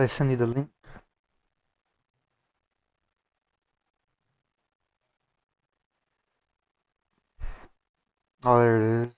Did I send you the link? Oh, there it is.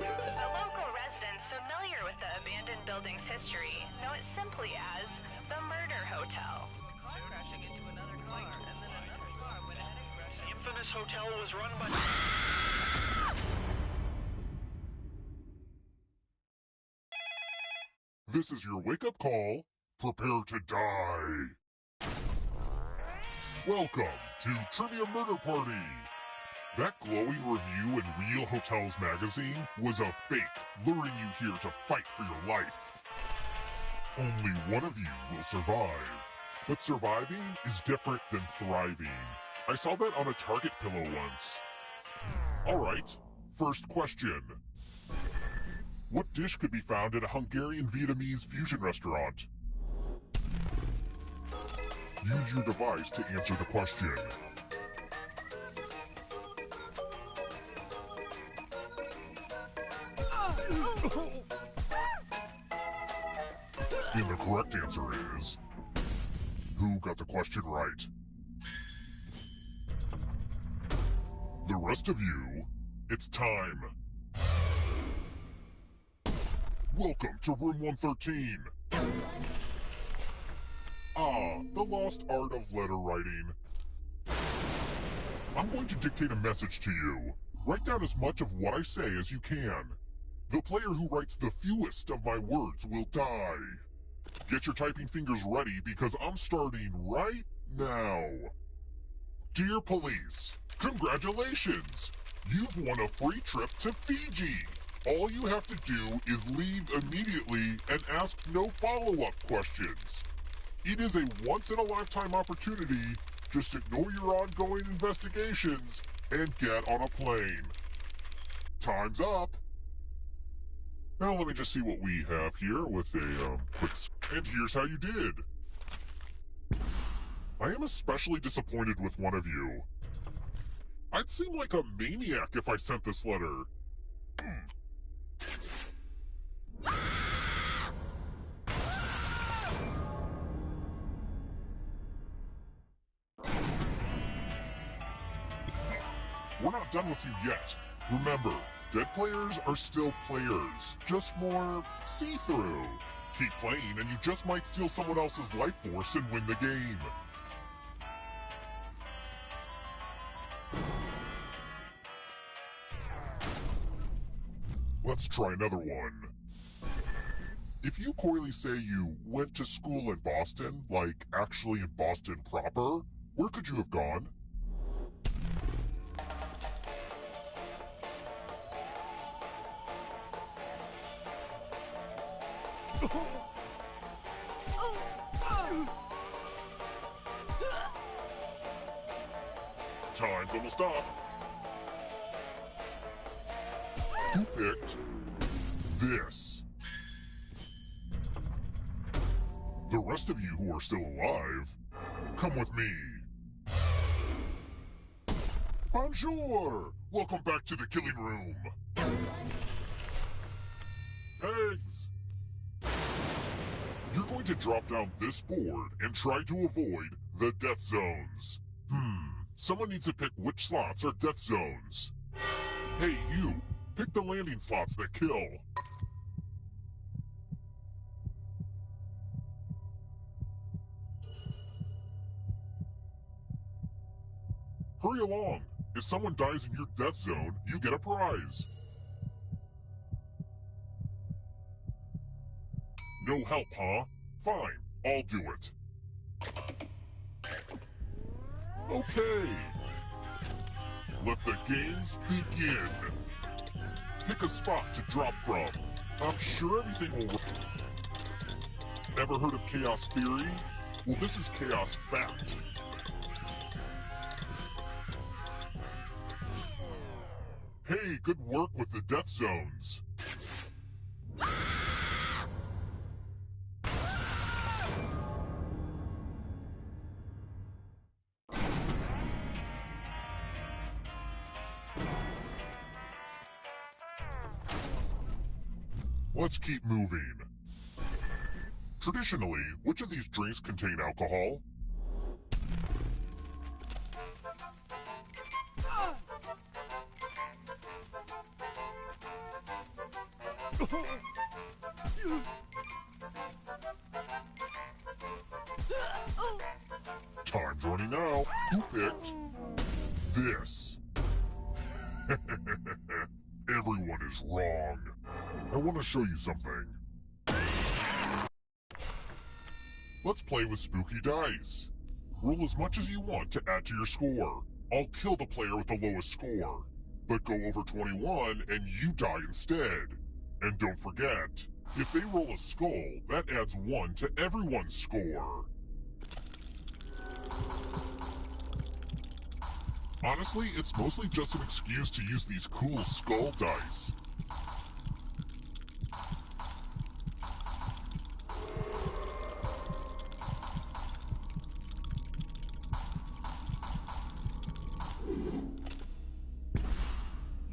The local residents familiar with the abandoned building's history know it simply as the Murder Hotel. hotel was run by... This is your wake-up call. Prepare to die. Welcome to Trivia Murder Party. That glowing review in Real Hotels magazine was a fake, luring you here to fight for your life. Only one of you will survive. But surviving is different than thriving. I saw that on a Target pillow once. Alright, first question. What dish could be found at a Hungarian-Vietnamese fusion restaurant? Use your device to answer the question. And the correct answer is... Who got the question right? The rest of you, it's time. Welcome to Room 113. Ah, the lost art of letter writing. I'm going to dictate a message to you. Write down as much of what I say as you can. The player who writes the fewest of my words will die. Get your typing fingers ready because I'm starting right now. Dear police, congratulations! You've won a free trip to Fiji. All you have to do is leave immediately and ask no follow-up questions. It is a once-in-a-lifetime opportunity. Just ignore your ongoing investigations and get on a plane. Time's up. Now let me just see what we have here with a quick... And here's how you did. I am especially disappointed with one of you. I'd seem like a maniac if I sent this letter. We're not done with you yet. Remember, dead players are still players, just more see-through. Keep playing and you just might steal someone else's life force and win the game. Let's try another one. If you coyly say you went to school in Boston, like actually in Boston proper, where could you have gone? Time's almost up. Who picked this? The rest of you who are still alive, come with me. Bonjour! Welcome back to the killing room. Eggs! You're going to drop down this board and try to avoid the death zones. Someone needs to pick which slots are death zones. Hey, you! Pick the landing slots that kill. Hurry along! If someone dies in your death zone, you get a prize. No help, huh? Fine, I'll do it. Okay. Let the games begin. Pick a spot to drop from. I'm sure everything will work. Ever heard of chaos theory? Well, this is chaos fact. Hey, good work with the death zones. Let's keep moving. Traditionally, which of these drinks contain alcohol? Time's running out. Who picked this. Everyone is wrong. I want to show you something. Let's play with spooky dice. Roll as much as you want to add to your score. I'll kill the player with the lowest score. But go over 21 and you die instead. And don't forget, if they roll a skull, that adds 1 to everyone's score. Honestly, it's mostly just an excuse to use these cool skull dice.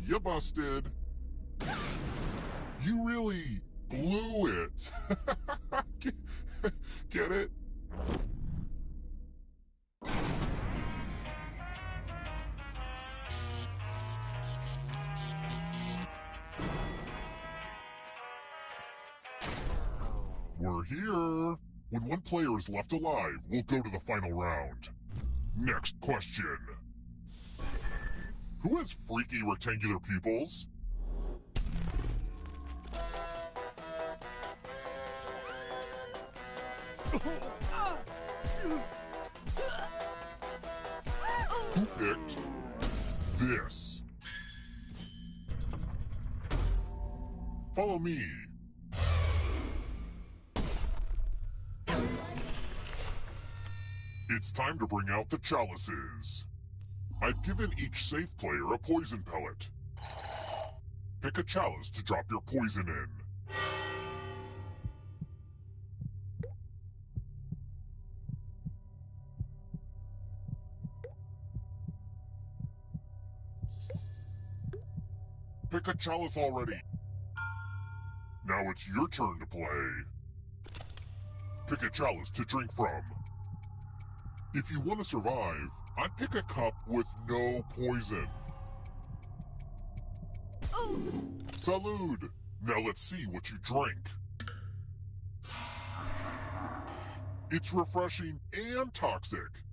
You busted. You really blew it. Get it? We're here. When one player is left alive, we'll go to the final round. Next question. Who has freaky rectangular pupils? Who picked this? Follow me. It's time to bring out the chalices. I've given each safe player a poison pellet. Pick a chalice to drop your poison in. Pick a chalice already. Now it's your turn to play. Pick a chalice to drink from. If you want to survive, I'd pick a cup with no poison. Salud! Now let's see what you drink. It's refreshing and toxic.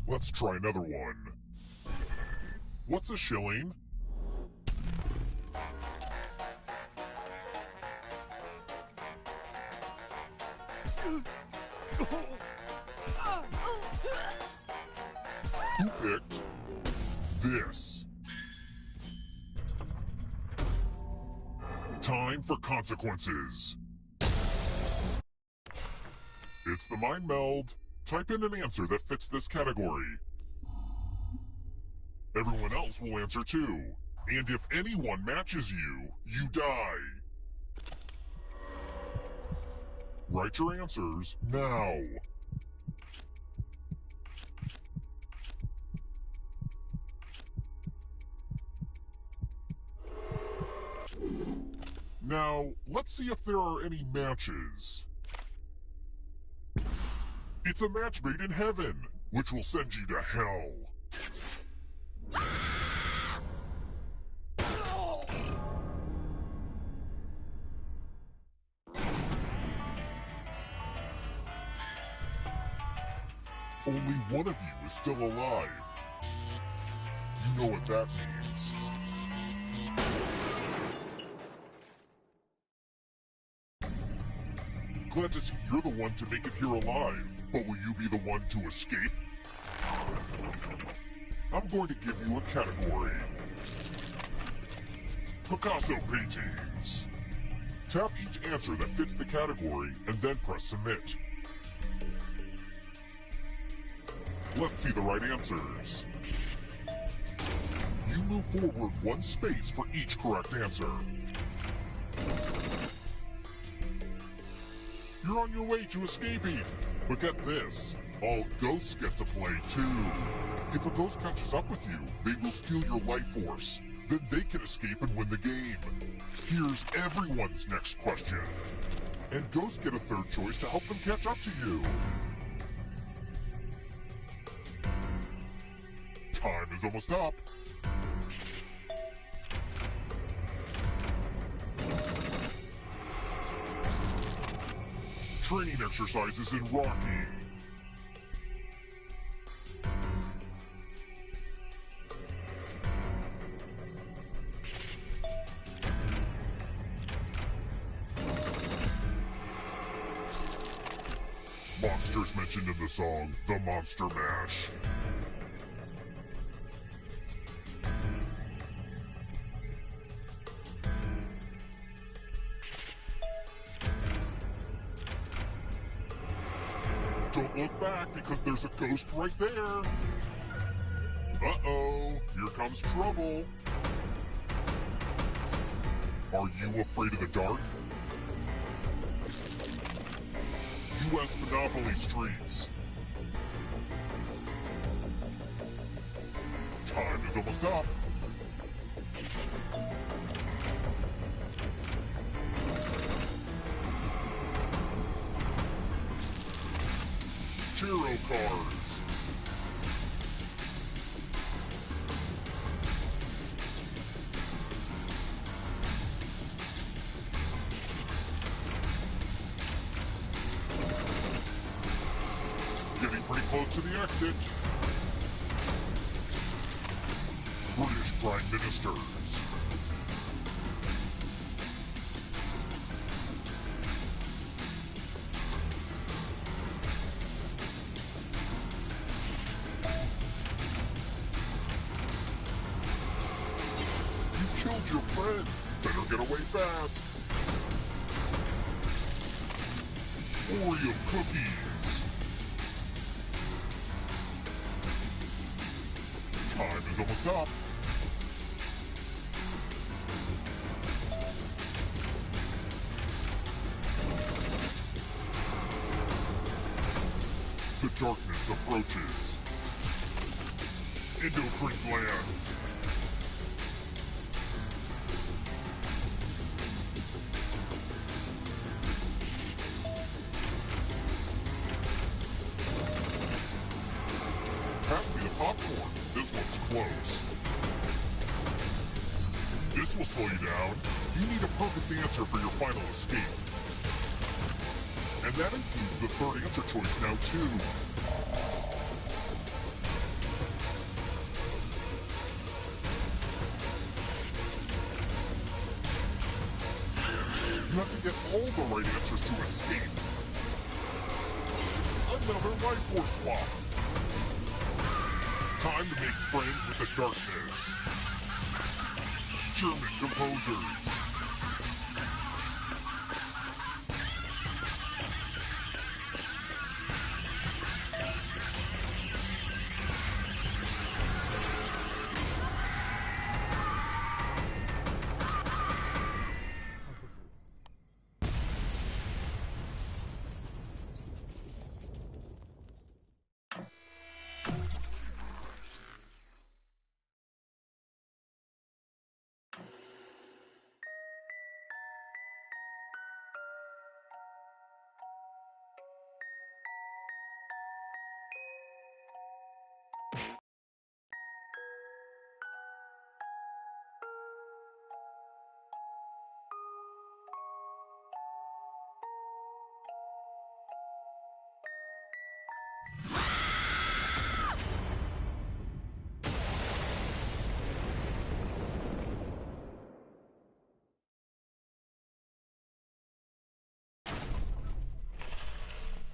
Let's try another one. What's a shilling? Who picked this? Time for consequences. It's the mind meld. Type in an answer that fits this category. Everyone else will answer too. And if anyone matches you, you die. Write your answers now. Now, let's see if there are any matches. It's a match made in heaven, which will send you to hell. Only one of you is still alive. You know what that means. Glad to see you're the one to make it here alive, but will you be the one to escape? I'm going to give you a category. Picasso paintings. Tap each answer that fits the category and then press submit. Let's see the right answers. You move forward 1 space for each correct answer. You're on your way to escaping. But get this, all ghosts get to play too. If a ghost catches up with you, they will steal your life force. Then they can escape and win the game. Here's everyone's next question. And ghosts get a third choice to help them catch up to you. Time is almost up. Training exercises in Rocky. Monsters mentioned in the song, The Monster Mash. Don't look back because there's a ghost right there. Uh-oh, here comes trouble. Are you afraid of the dark? U.S. Monopoly Streets. Time is almost up. Tarot cards. Getting pretty close to the exit. British Prime Ministers. You killed your friend. Better get away fast. Oreo cookies. Time is almost up. The darkness approaches. Endocrine glands. Pass me the popcorn. This one's close. This will slow you down. You need a perfect answer for your final escape. And that includes the third answer choice now, too. You have to get all the right answers to escape. Another life force swap. Time to make friends with the darkness. German composers.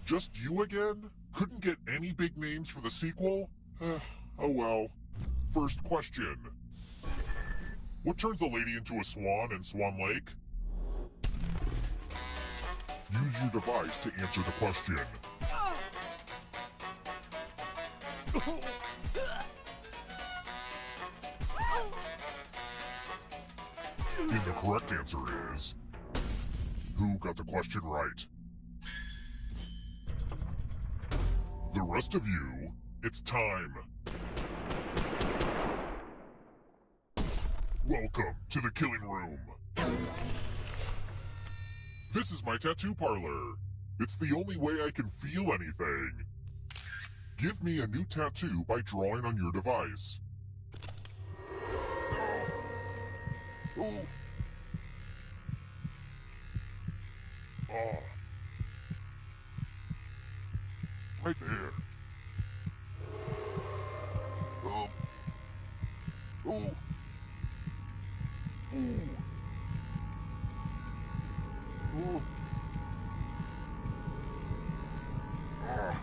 Just you again? Couldn't get any big names for the sequel? Oh well. First question. What turns a lady into a swan in Swan Lake? Use your device to answer the question. And the correct answer is... Who got the question right? The rest of you, it's time. Welcome to the Killing Room. This is my tattoo parlor. It's the only way I can feel anything. Give me a new tattoo by drawing on your device. No. Oh. Oh. Right there. Oh. Oh. Ooh. Oh. Ah.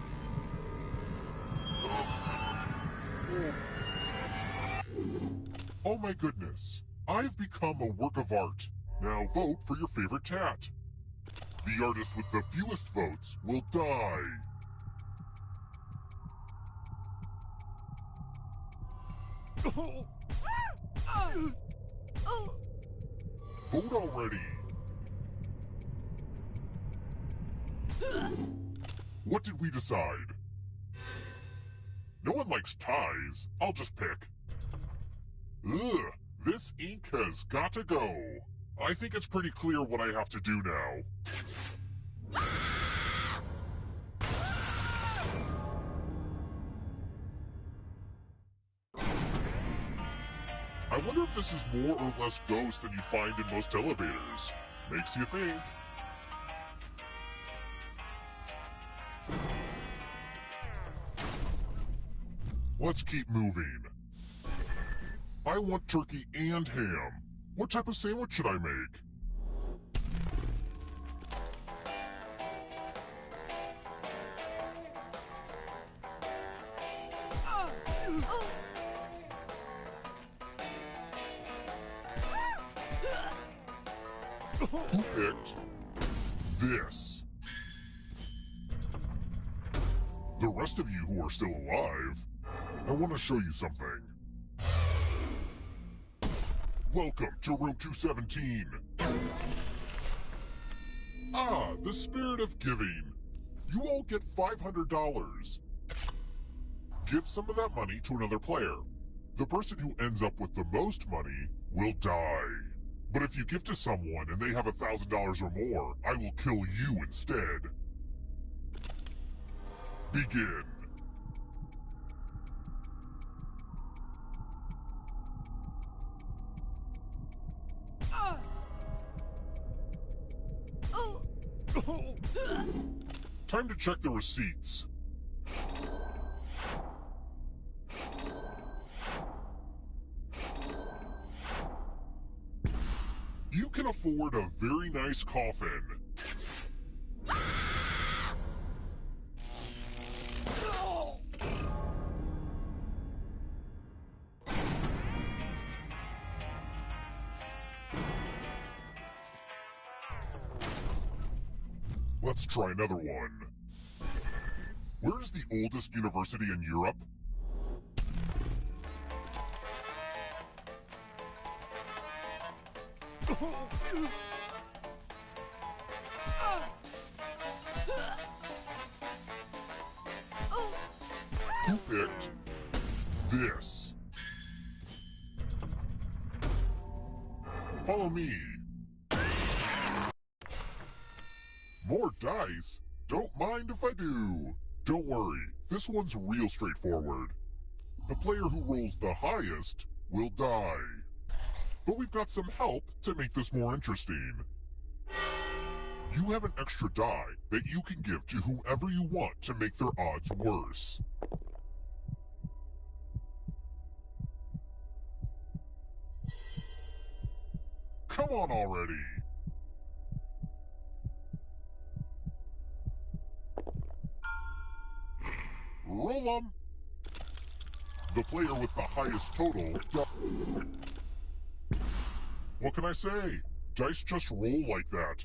Oh my goodness. I've become a work of art. Now vote for your favorite tat. The artist with the fewest votes will die. Vote already. What did we decide? No one likes ties. I'll just pick. Ugh, this ink has got to go. I think it's pretty clear what I have to do now. I wonder if this is more or less ghost than you'd find in most elevators. Makes you think. Let's keep moving. I want turkey and ham. What type of sandwich should I make? Who picked this? The rest of you who are still alive, I want to show you something. Welcome to room 217. Ah, the spirit of giving. You all get $500. Give some of that money to another player. The person who ends up with the most money will die. But if you give to someone and they have $1,000 or more, I will kill you instead. Begin. Time to check the receipts. You can afford a very nice coffin. Let's try another one. Where is the oldest university in Europe? Who picked this? Follow me. More dice? Don't mind if I do. Don't worry, this one's real straightforward. The player who rolls the highest will die. But we've got some help to make this more interesting. You have an extra die that you can give to whoever you want to make their odds worse. Come on already! Roll 'em! The player with the highest total... What can I say? Dice just roll like that.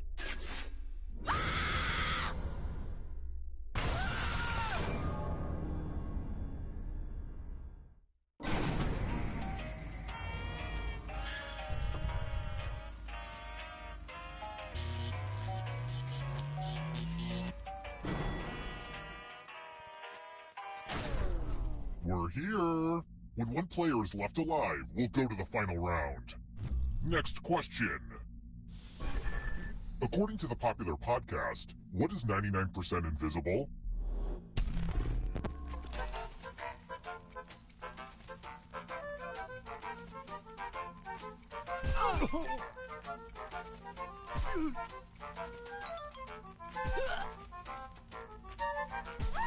We're here. When one player is left alive, we'll go to the final round. Next question. According to the popular podcast, what is 99% invisible?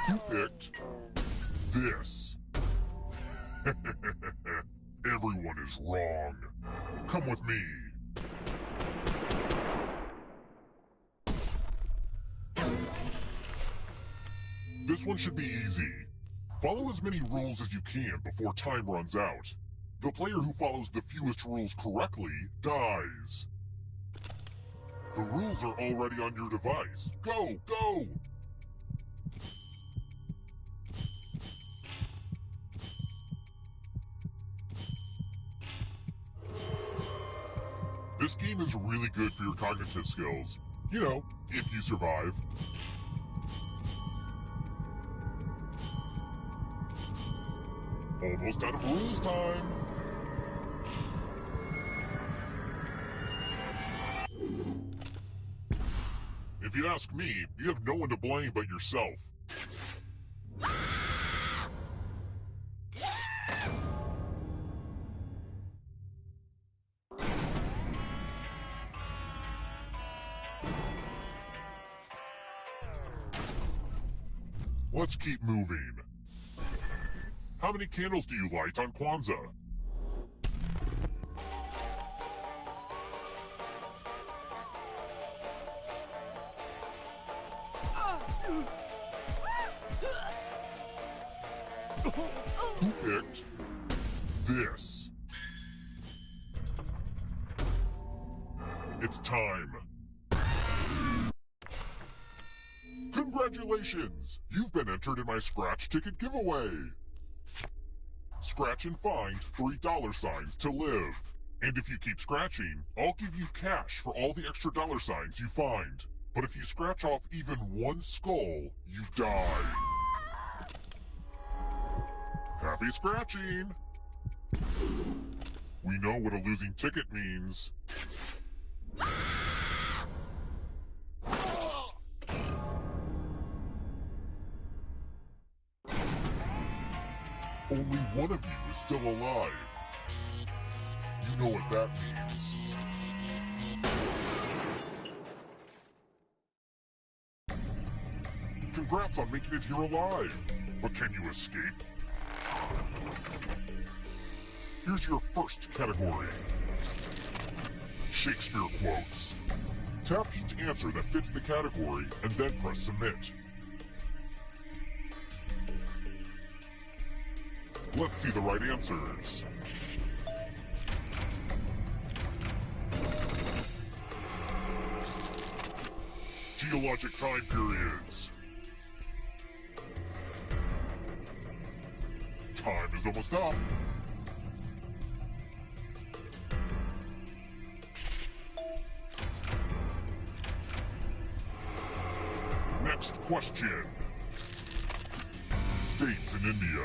Who picked this? Everyone is wrong. Come with me. This one should be easy. Follow as many rules as you can before time runs out. The player who follows the fewest rules correctly dies. The rules are already on your device. Go, go! This game is really good for your cognitive skills. You know, if you survive. Almost out of rules time. If you ask me, you have no one to blame but yourself. Let's keep moving. How many candles do you light on Kwanzaa? Who picked this? It's time. Congratulations! You've been entered in my scratch ticket giveaway. Scratch and find $3 to live. And if you keep scratching, I'll give you cash for all the extra $signs you find. But if you scratch off even one skull, you die. Happy scratching! We know what a losing ticket means. Only one of you is still alive. You know what that means. Congrats on making it here alive. But can you escape? Here's your first category. Shakespeare quotes. Tap each answer that fits the category and then press submit. Let's see the right answers. Geologic time periods. Time is almost up. Next question. States in India.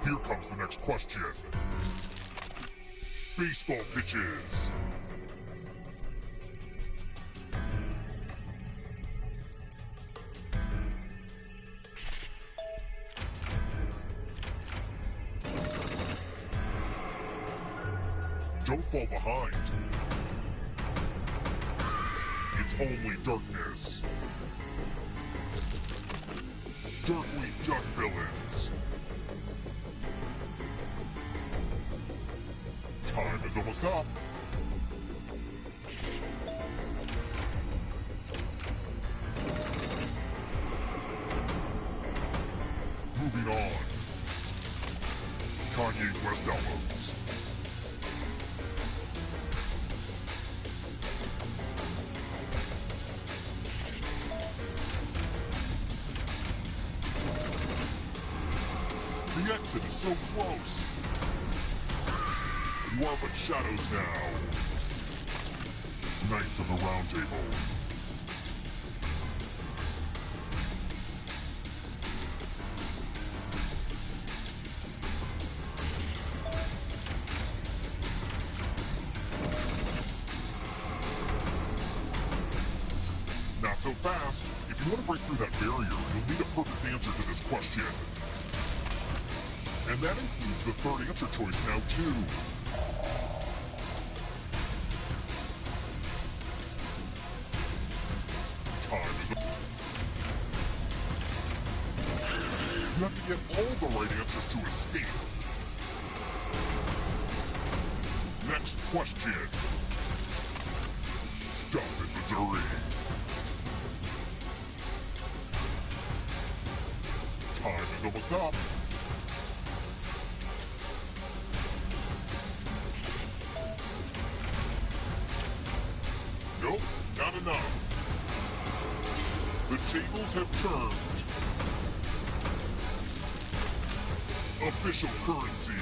Here comes the next question. Baseball pitches. Don't fall behind. It's only darkness. Darkly Duck villains. Time is almost up. Moving on. Kanye West albums. The exit is so close. You are but shadows now. Knights of the Round Table. so fast. If you want to break through that barrier, you'll need a perfect answer to this question. And that includes the third answer choice now, too. Time is up. You have to get all the right answers to escape. Next question. Stop in Missouri. Time is almost up. Nope, not enough. The tables have turned. Official currency.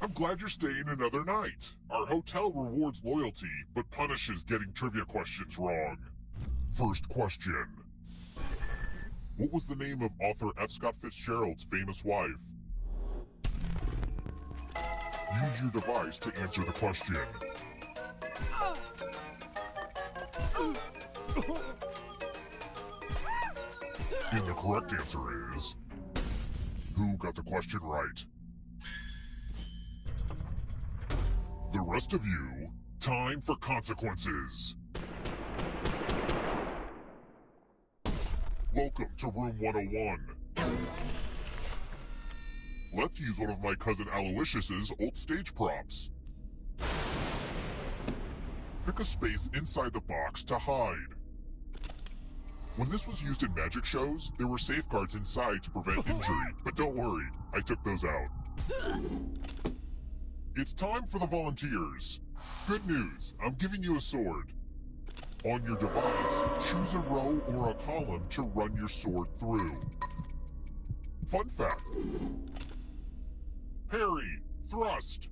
I'm glad you're staying another night. Our hotel rewards loyalty, but punishes getting trivia questions wrong. First question. What was the name of author F. Scott Fitzgerald's famous wife? Use your device to answer the question. And the correct answer is... Who got the question right? The rest of you, time for consequences. Welcome to Room 101. Let's use one of my cousin Aloysius's old stage props. Pick a space inside the box to hide. When this was used in magic shows, there were safeguards inside to prevent injury, but don't worry, I took those out. It's time for the volunteers. Good news, I'm giving you a sword. On your device, choose a row or a column to run your sword through. Fun fact. Parry, thrust.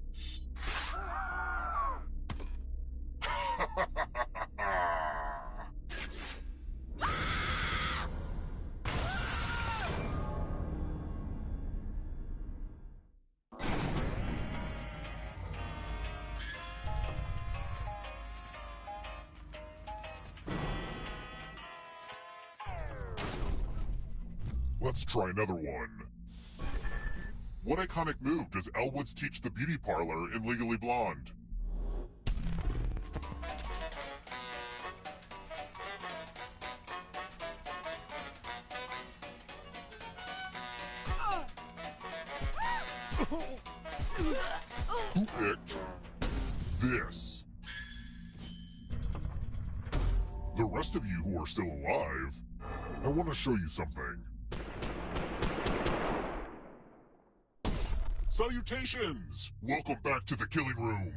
Let's try another one. What iconic move does Elle Woods teach the beauty parlor in Legally Blonde? Who picked this? The rest of you who are still alive, I want to show you something. Salutations! Welcome back to the killing room.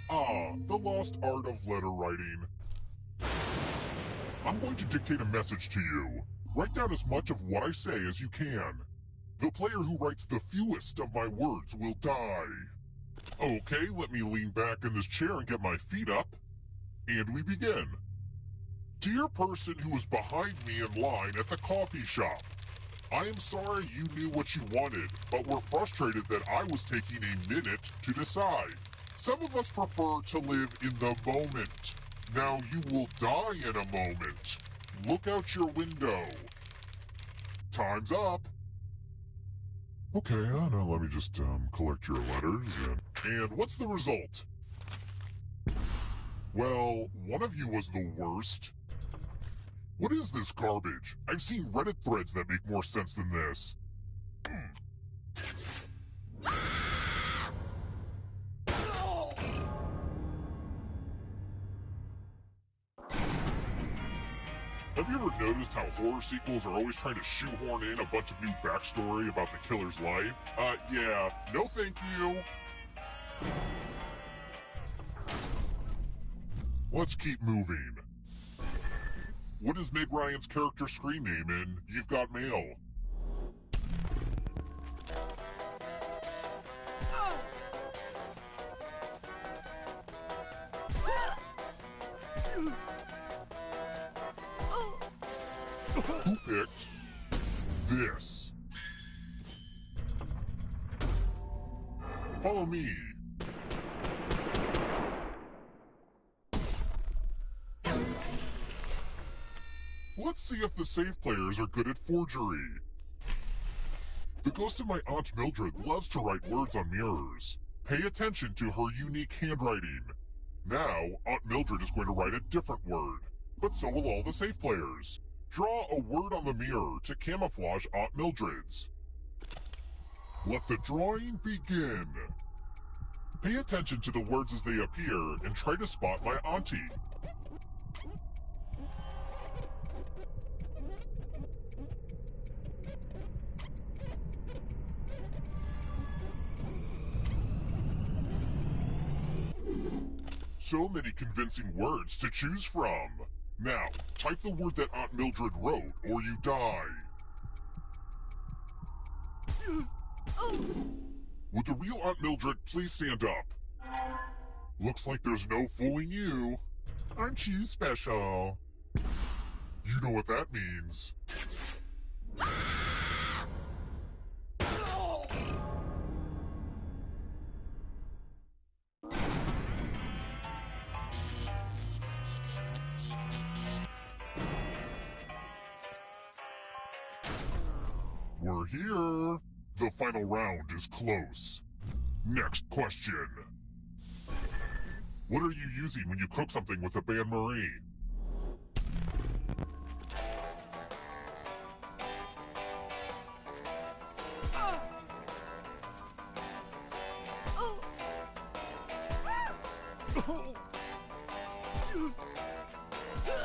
Ah, the lost art of letter writing. I'm going to dictate a message to you. Write down as much of what I say as you can. The player who writes the fewest of my words will die. Okay, let me lean back in this chair and get my feet up. And we begin. Dear person who was behind me in line at the coffee shop, I am sorry you knew what you wanted, but were frustrated that I was taking a minute to decide. Some of us prefer to live in the moment. Now you will die in a moment. Look out your window. Time's up. Okay, now let me just collect your letters. And what's the result? Well, one of you was the worst. What is this garbage? I've seen Reddit threads that make more sense than this. Have you ever noticed how horror sequels are always trying to shoehorn in a bunch of new backstory about the killer's life? Yeah, no thank you. Let's keep moving. What is Meg Ryan's character screen name in You've Got Mail? Who picked this? Follow me. Let's see if the safe players are good at forgery. The ghost of my Aunt Mildred loves to write words on mirrors. Pay attention to her unique handwriting. Now, Aunt Mildred is going to write a different word, but so will all the safe players. Draw a word on the mirror to camouflage Aunt Mildred's. Let the drawing begin. Pay attention to the words as they appear and try to spot my auntie. So many convincing words to choose from. Now, type the word that Aunt Mildred wrote, or you die. Would the real Aunt Mildred please stand up? Looks like there's no fooling you. Aren't you special? You know what that means. We're here. The final round is close. Next question. What are you using when you cook something with the bain-marie?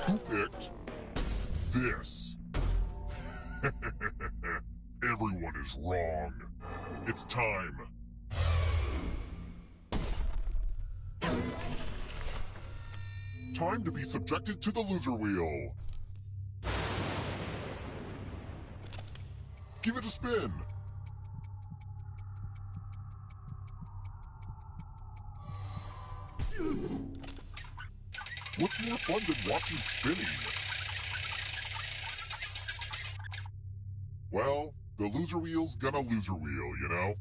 Who picked this? Everyone is wrong. It's time. Time to be subjected to the loser wheel. Give it a spin. What's more fun than watching spinning? Well, the loser wheel's gonna loser wheel, you know?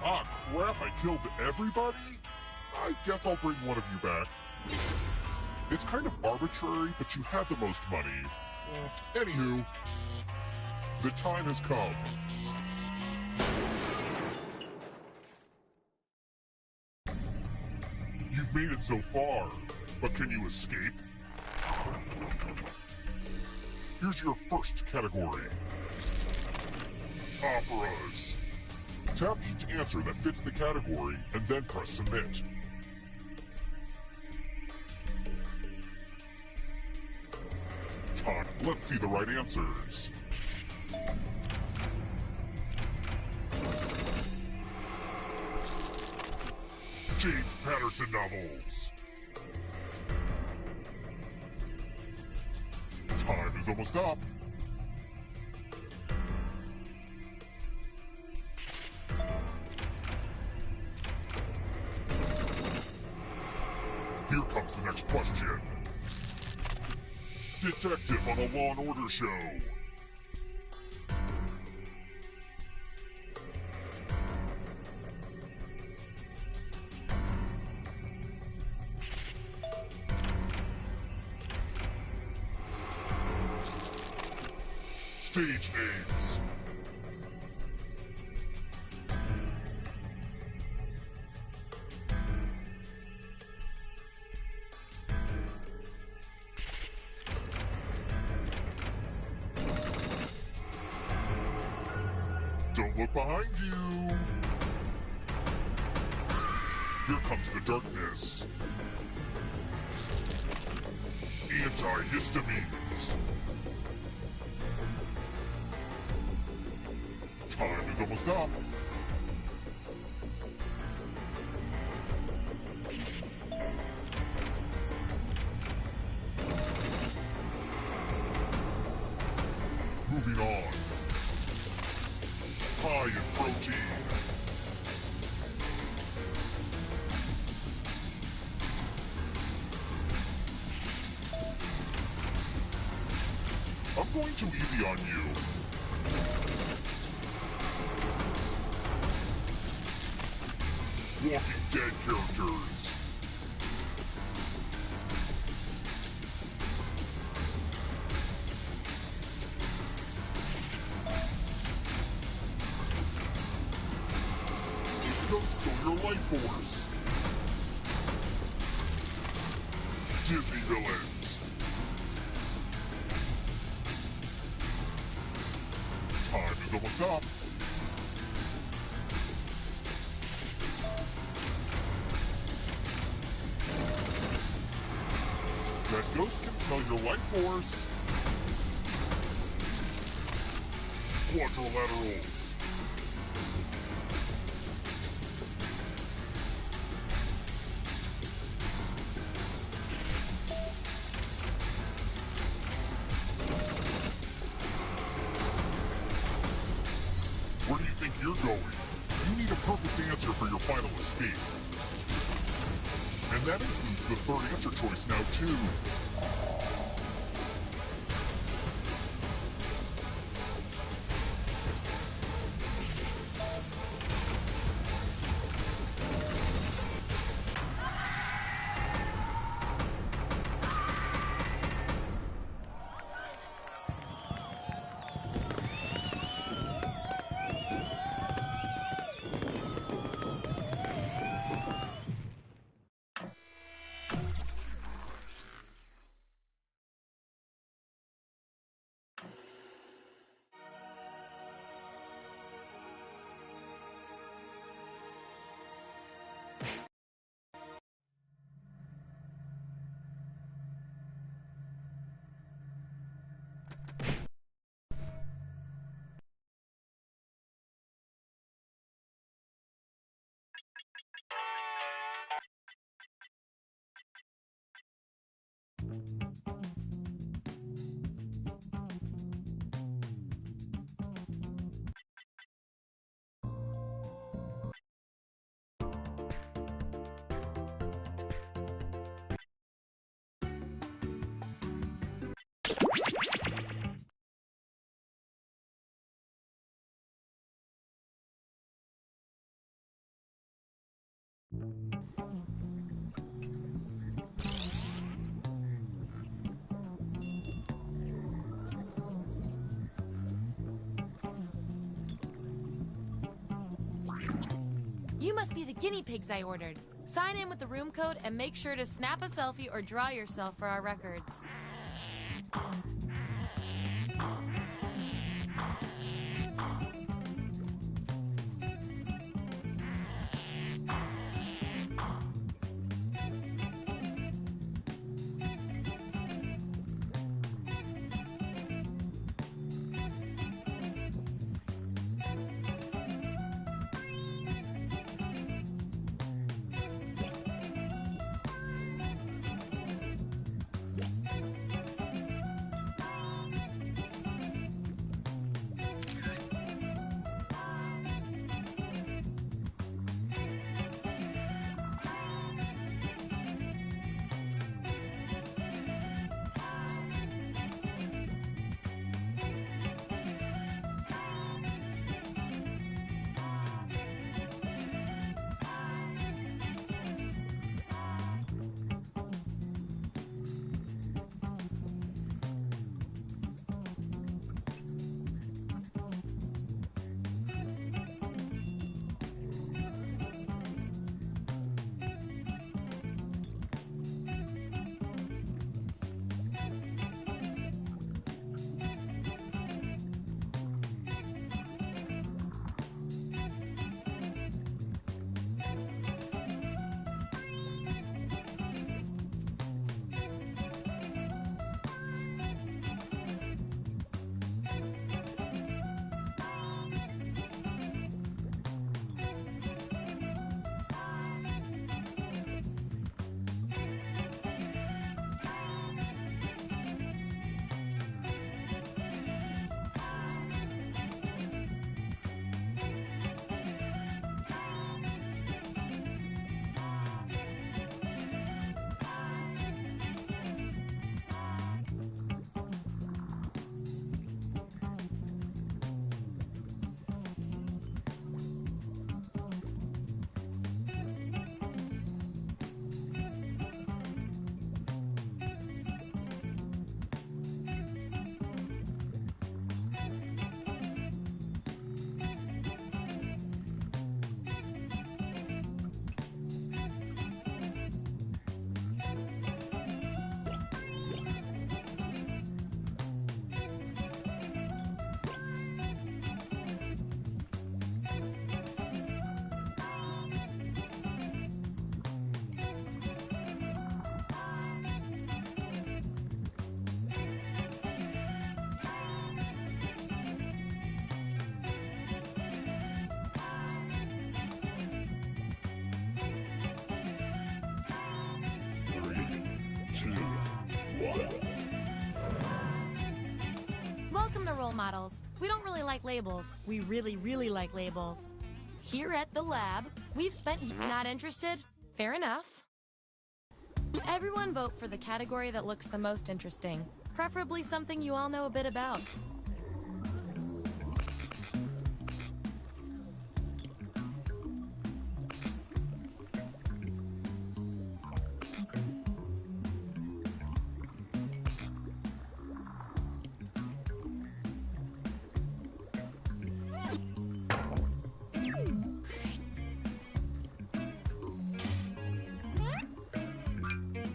Ah, crap, I killed everybody? I guess I'll bring one of you back. It's kind of arbitrary, but you had the most money. Anywho, the time has come. You've made it so far, but can you escape? Here's your first category. Operas. Tap each answer that fits the category and then press submit. Time. Let's see the right answers. James Patterson novels. Time is almost up. Here comes the next question. Detective on a Law and Order show. Stage names. Don't Look behind you! Here comes the darkness. Antihistamines. Time is almost up. Moving on. High in protein. I'm going too easy on you. Walking Dead characters. Don't steal your life force. Disney villains. Time is almost up. That ghost can smell your life force. Quadrilaterals. Where do you think you're going? You need a perfect answer for your final escape. And that includes the third answer choice now, too. You must be the guinea pigs I ordered. Sign in with the room code and make sure to snap a selfie or draw yourself for our records. Welcome to Role Models. We don't really like labels. We really like labels. Here at the lab, we've spent... Not interested? Fair enough. Everyone vote for the category that looks the most interesting. Preferably something you all know a bit about.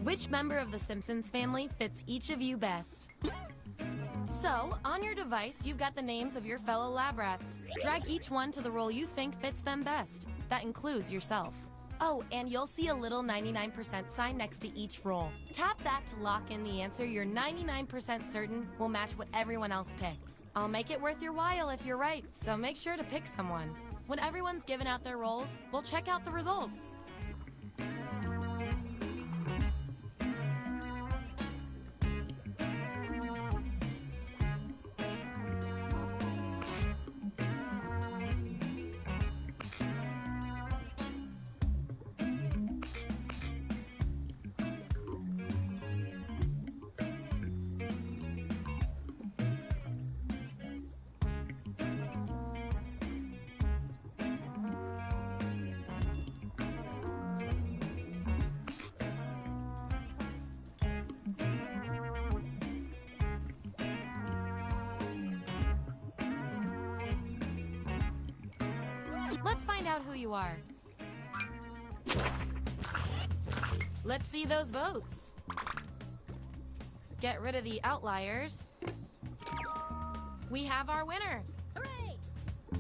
Which member of the Simpsons family fits each of you best? So, on your device, you've got the names of your fellow lab rats. Drag each one to the role you think fits them best. That includes yourself. Oh, and you'll see a little 99% sign next to each role. Tap that to lock in the answer you're 99% certain will match what everyone else picks. I'll make it worth your while if you're right, so make sure to pick someone. When everyone's given out their roles, we'll check out the results. Let's find out who you are. Let's see those votes. Get rid of the outliers. We have our winner. Hooray!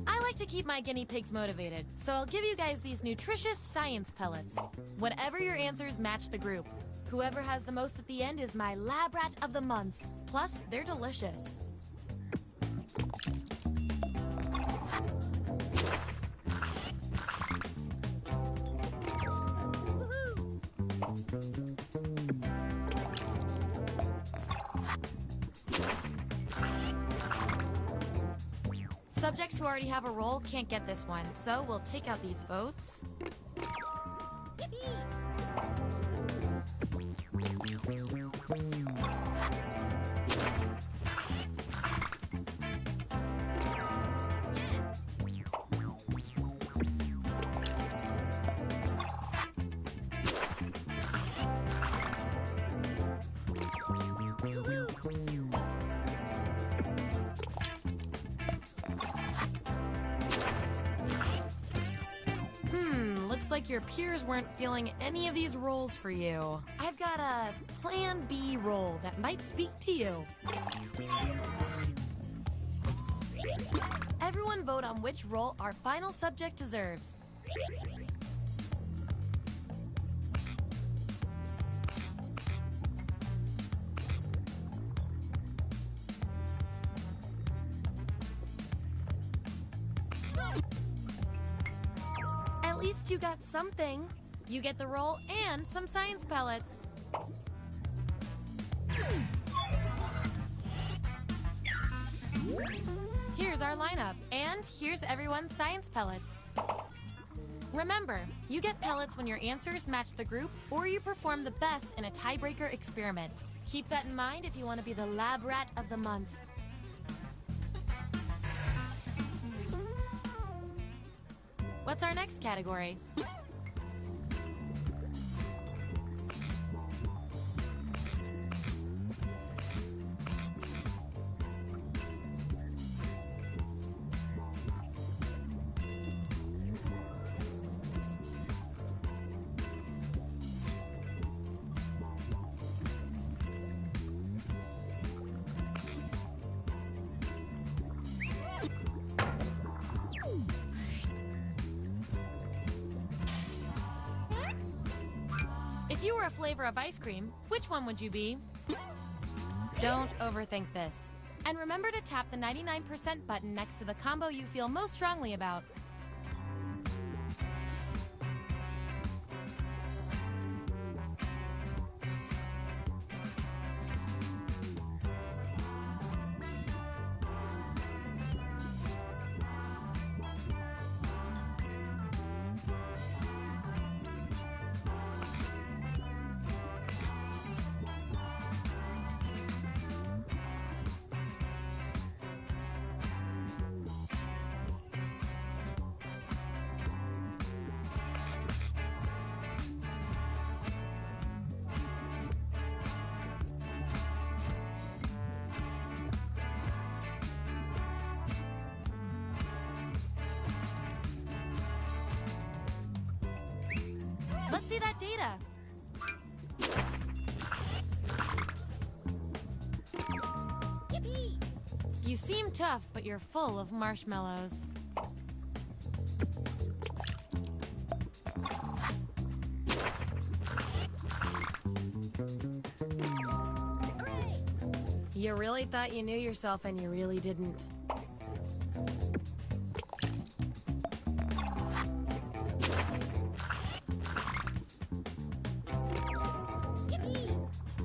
I like to keep my guinea pigs motivated, so I'll give you guys these nutritious science pellets. Whatever your answers match the group. Whoever has the most at the end is my lab rat of the month. Plus, they're delicious. Subjects who already have a role can't get this one, so we'll take out these votes. Looks like your peers weren't feeling any of these roles for you. I've got a Plan B role that might speak to you. Everyone vote on which role our final subject deserves. At least you got something. You get the role and some science pellets. Here's our lineup, and here's everyone's science pellets. Remember, you get pellets when your answers match the group or you perform the best in a tiebreaker experiment. Keep that in mind if you want to be the lab rat of the month. What's our next category? If you were a flavor of ice cream, which one would you be? Don't overthink this. And remember to tap the 99% button next to the combo you feel most strongly about. see that data. Yippee! You seem tough, but you're full of marshmallows. Hooray! You really thought you knew yourself and you really didn't.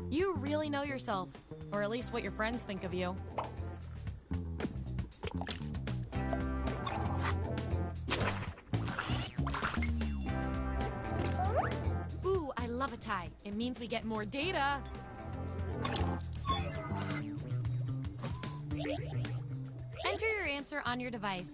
You really know yourself, or at least what your friends think of you. Ooh, I love a tie. It means we get more data. Enter your answer on your device.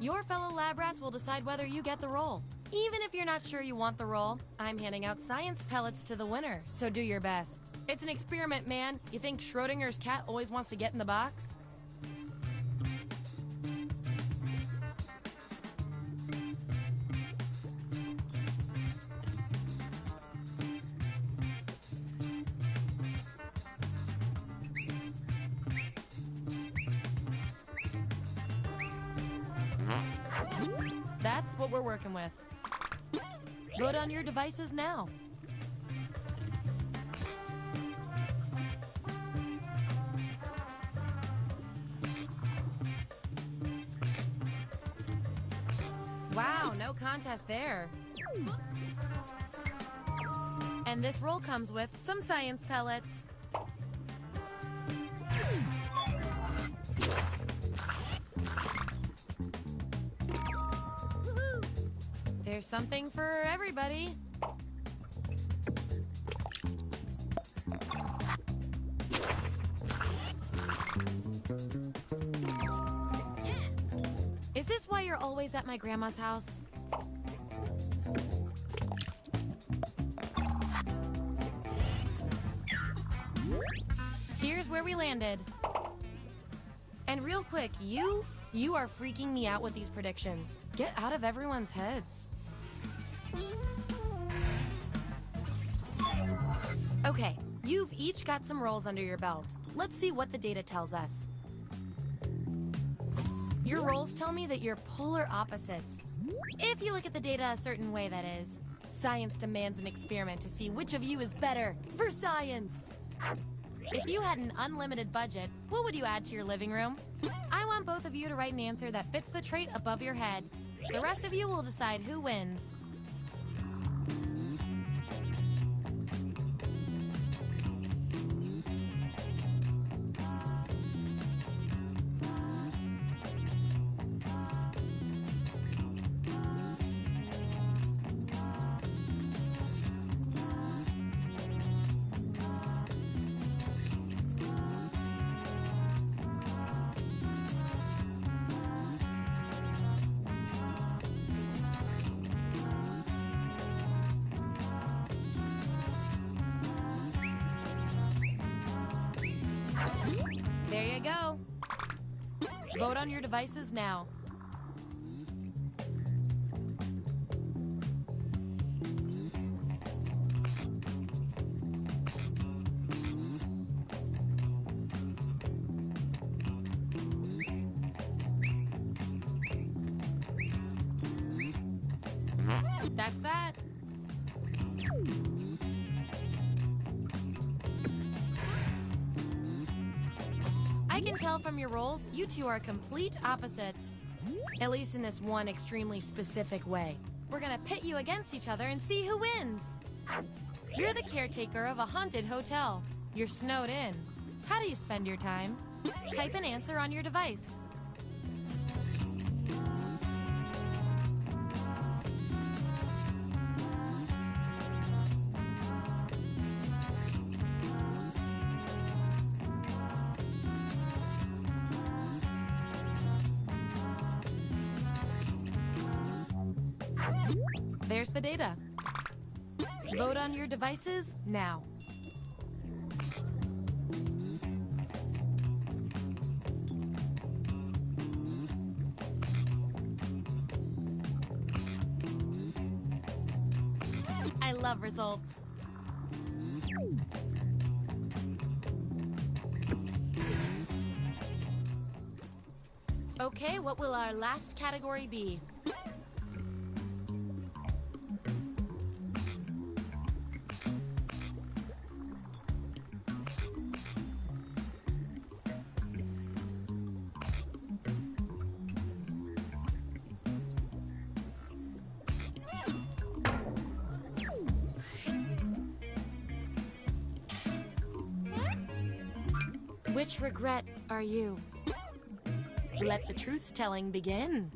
Your fellow lab rats will decide whether you get the role. Even if you're not sure you want the role, I'm handing out science pellets to the winner, so do your best. It's an experiment, man. You think Schrodinger's cat always wants to get in the box? That's what we're working with. Vote on your devices now. Wow, no contest there. And this roll comes with some science pellets. There's something for everybody. Is this why you're always at my grandma's house? Here's where we landed. And real quick, you are freaking me out with these predictions. Get out of everyone's heads. Okay, you've each got some rolls under your belt. Let's see what the data tells us. Your rolls tell me that you're polar opposites. If you look at the data a certain way, that is. Science demands an experiment to see which of you is better for science. If you had an unlimited budget, what would you add to your living room? I want both of you to write an answer that fits the trait above your head. The rest of you will decide who wins. There you go. Vote on your devices now. That's that. I can tell from your rolls, you two are complete opposites. At least in this one extremely specific way. We're gonna pit you against each other and see who wins. You're the caretaker of a haunted hotel. You're snowed in. How do you spend your time? Type an answer on your device. There's the data. Vote on your devices now. I love results. Okay, what will our last category be? Which regret are you? Let the truth-telling begin.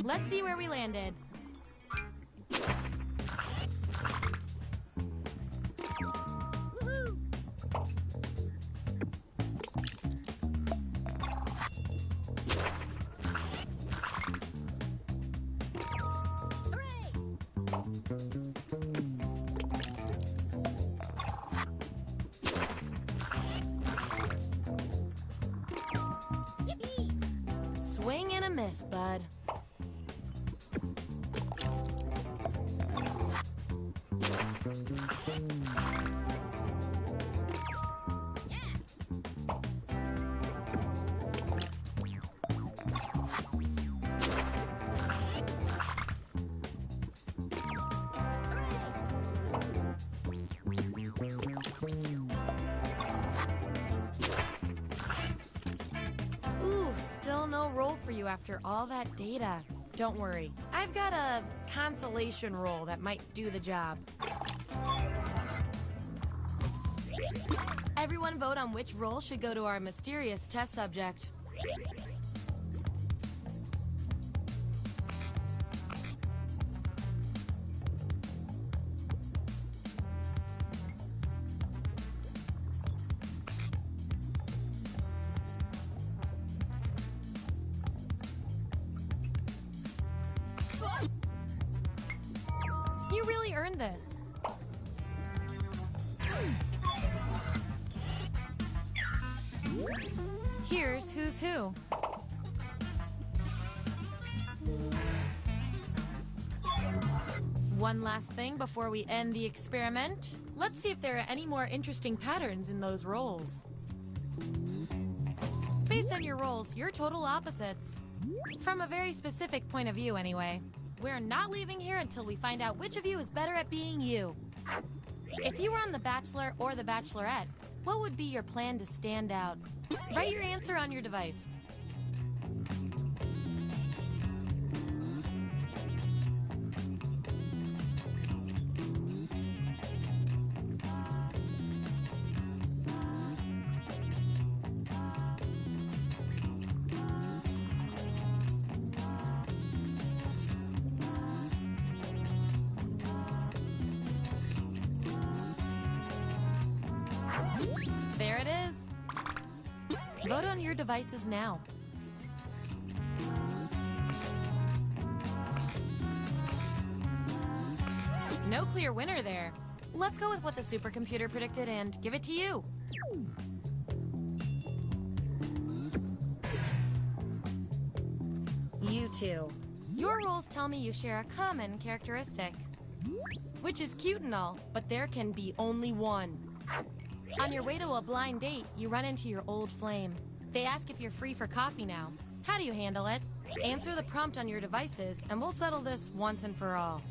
Let's see where we landed. Woohoo! Yippee! Swing and a miss, bud. Ooh, still no roll for you after all that data. Don't worry, I've got a consolation roll that might do the job. Everyone vote on which roll should go to our mysterious test subject. You really earned this. Here's who's who. One last thing before we end the experiment. Let's see if there are any more interesting patterns in those rolls. Based on your rolls, you're total opposites. From a very specific point of view, anyway. We're not leaving here until we find out which of you is better at being you. If you were on The Bachelor or The Bachelorette, what would be your plan to stand out? Write your answer on your device. There it is. Vote on your devices now. No clear winner there. Let's go with what the supercomputer predicted and give it to you. You two. Your roles tell me you share a common characteristic. Which is cute and all, but there can be only one. On your way to a blind date, you run into your old flame. They ask if you're free for coffee now. How do you handle it? Answer the prompt on your devices, and we'll settle this once and for all.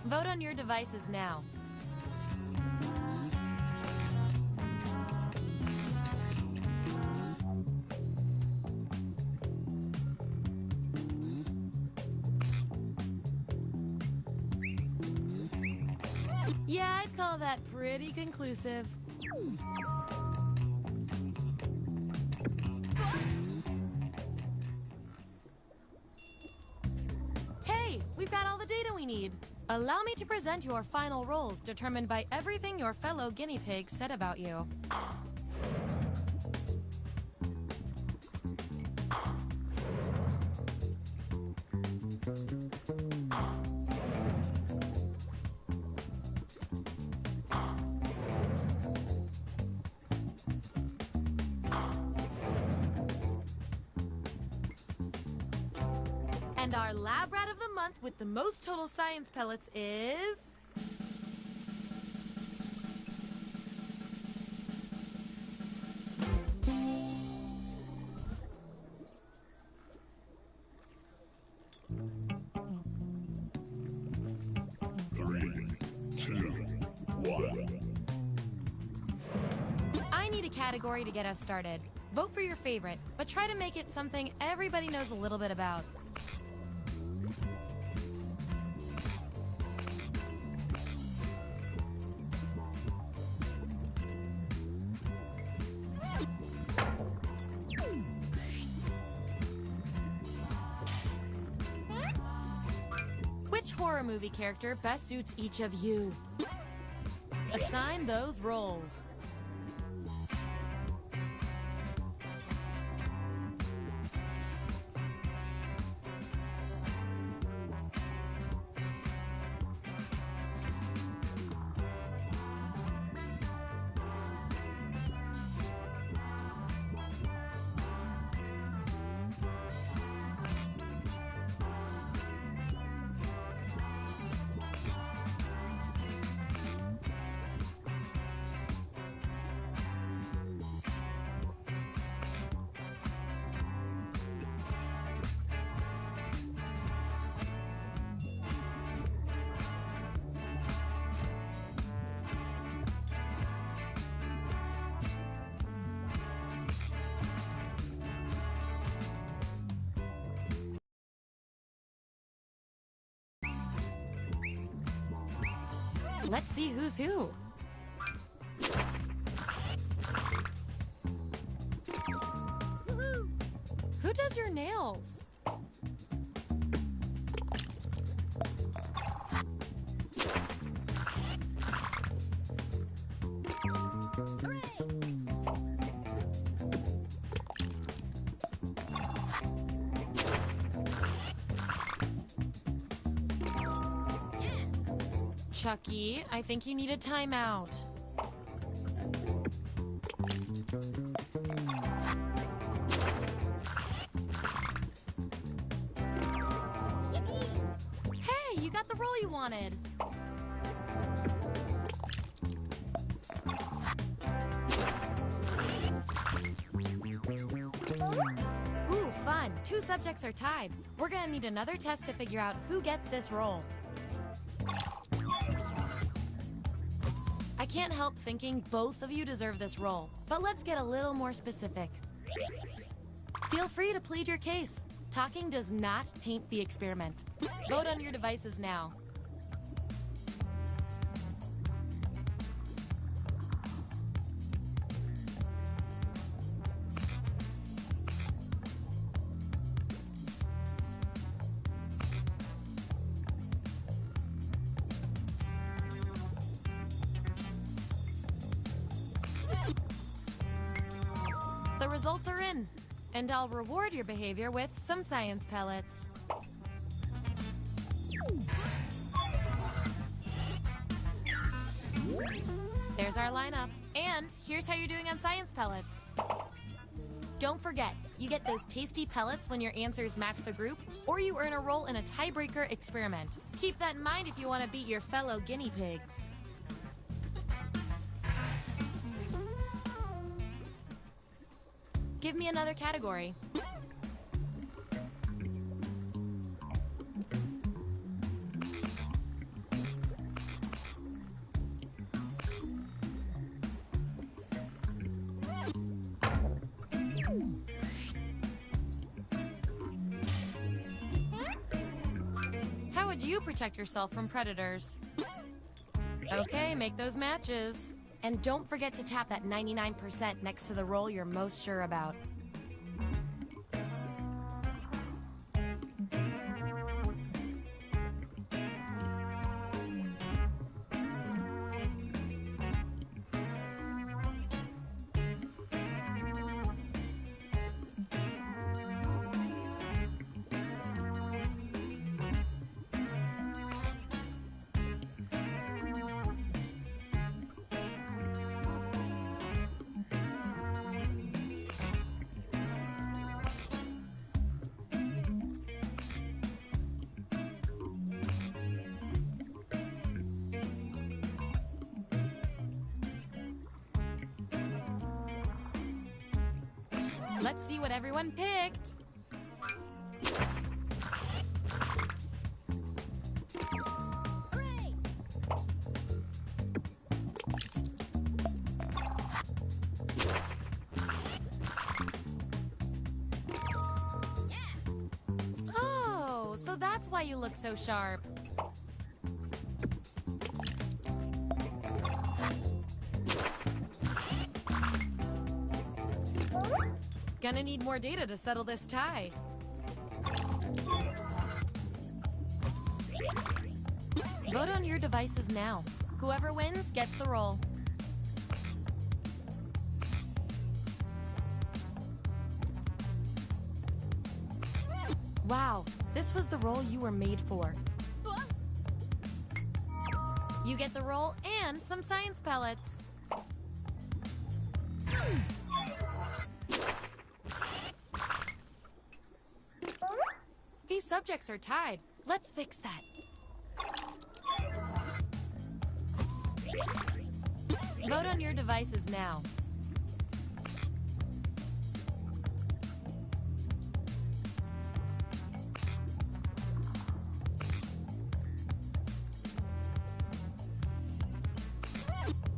Vote on your devices now. Yeah, I'd call that pretty conclusive. Hey, we've got all the data we need. Allow me to present your final roles determined by everything your fellow guinea pigs said about you. And our lab rat of the month with the most total science pellets is... Three, two, one. I need a category to get us started. Vote for your favorite, but try to make it something everybody knows a little bit about. Which horror movie character best suits each of you? Assign those roles. Let's see who's who. Who does your nails? Chucky, I think you need a timeout. Hey, you got the role you wanted. Ooh, fun. 2 subjects are tied. We're gonna need another test to figure out who gets this role. I can't help thinking both of you deserve this role, but let's get a little more specific. Feel free to plead your case. Talking does not taint the experiment. Vote on your devices now. The results are in, and I'll reward your behavior with some science pellets. There's our lineup, and here's how you're doing on science pellets. Don't forget, you get those tasty pellets when your answers match the group, or you earn a role in a tiebreaker experiment. Keep that in mind if you want to beat your fellow guinea pigs. Give me another category. you protect yourself from predators. Okay, make those matches. And don't forget to tap that 99% next to the roll you're most sure about. Let's see what everyone picked. Hooray! Oh, so that's why you look so sharp. Gonna need more data to settle this tie. Vote on your devices now. Whoever wins gets the roll. Wow, this was the roll you were made for. You get the roll and some science pellets. These subjects are tied. Let's fix that. Vote on your devices now.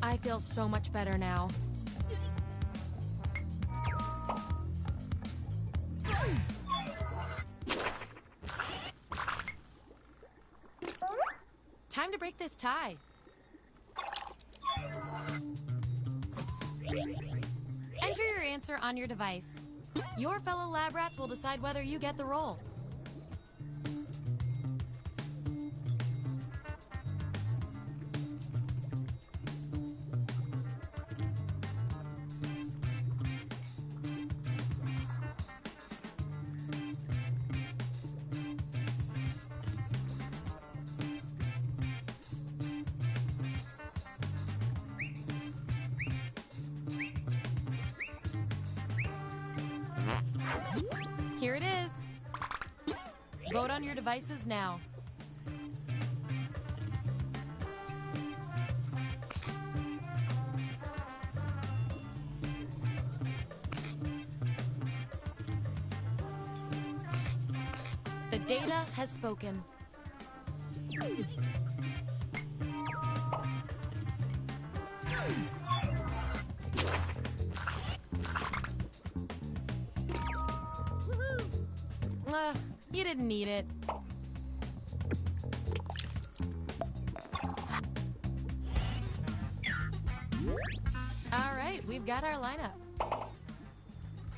I feel so much better now. Time to break this tie. Enter your answer on your device. Your fellow lab rats will decide whether you get the roll. Here it is. Vote on your devices now. The data has spoken. Ugh, you didn't need it. All right, we've got our lineup.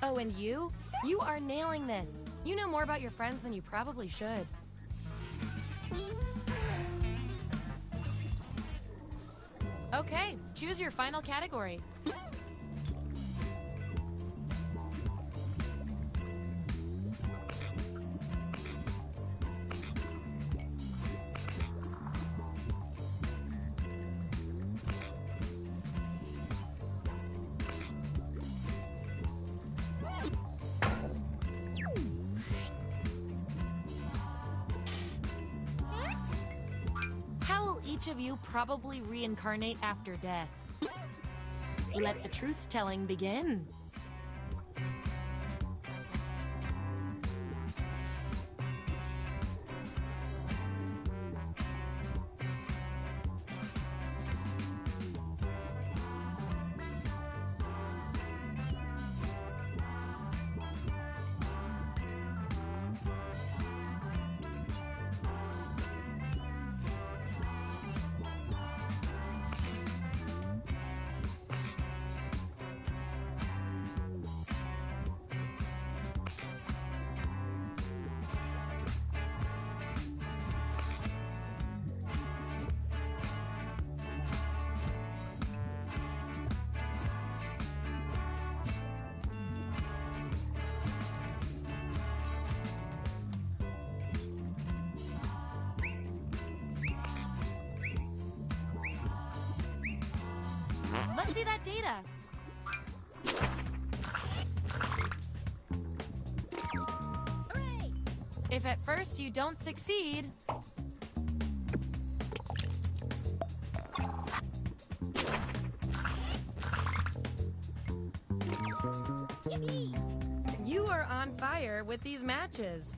Oh, and you? You are nailing this. You know more about your friends than you probably should. Okay, choose your final category. How will each of you probably reincarnate after death? Let the truth-telling begin. Let's see that data. Hooray! If at first you don't succeed, yippee! You are on fire with these matches.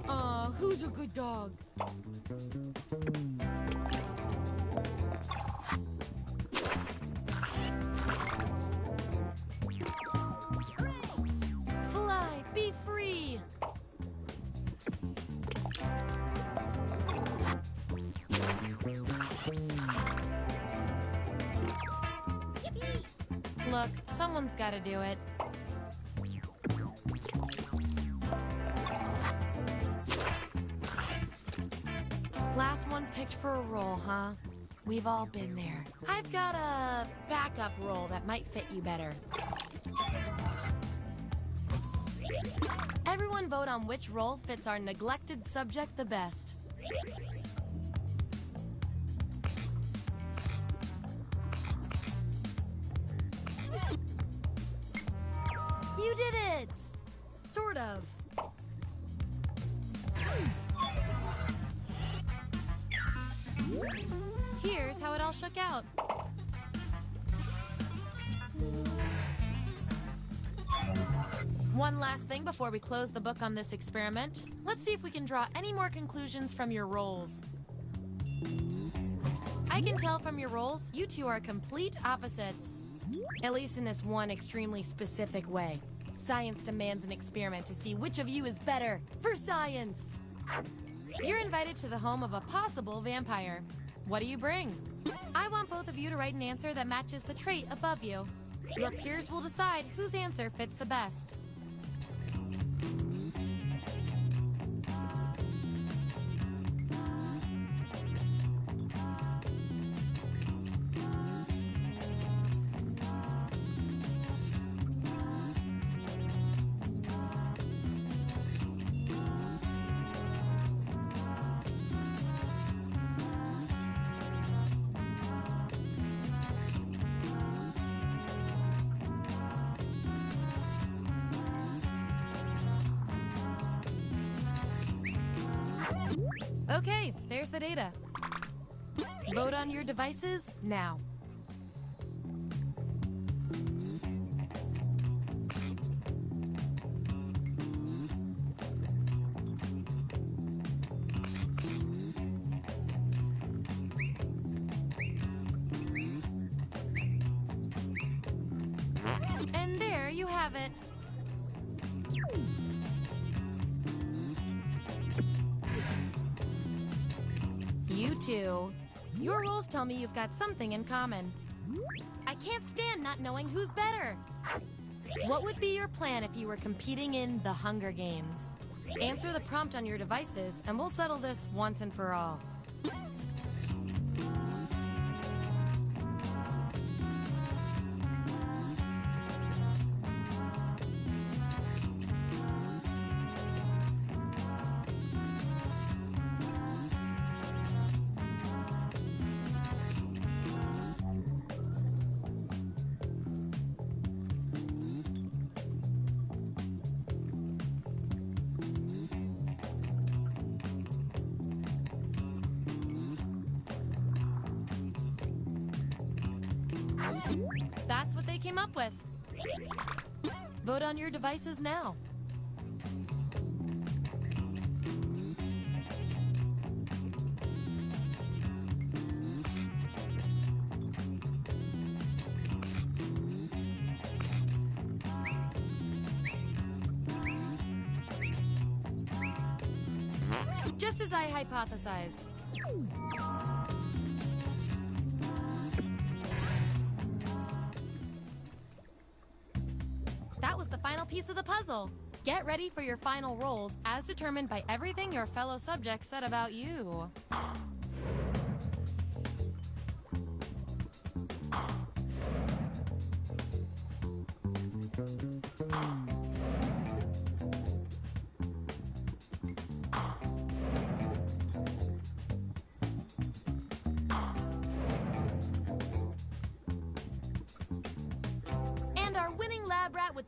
Aw, who's a good dog? Fly, be free! Yippee! Look, someone's gotta do it. Last one picked for a role, huh? We've all been there. I've got a backup role that might fit you better. Everyone vote on which role fits our neglected subject the best. You did it! Sort of. Here's how it all shook out. One last thing before we close the book on this experiment. Let's see if we can draw any more conclusions from your roles. I can tell from your roles, you two are complete opposites. At least in this one extremely specific way. Science demands an experiment to see which of you is better. For science! You're invited to the home of a possible vampire. What do you bring? I want both of you to write an answer that matches the trait above you. Your peers will decide whose answer fits the best. Okay, there's the data. Vote on your devices now. And there you have it. You two. Your roles tell me you've got something in common. I can't stand not knowing who's better. What would be your plan if you were competing in the Hunger Games? Answer the prompt on your devices, and we'll settle this once and for all. That's what they came up with. Vote on your devices now. Just as I hypothesized. That was the final piece of the puzzle. Get ready for your final roles as determined by everything your fellow subjects said about you.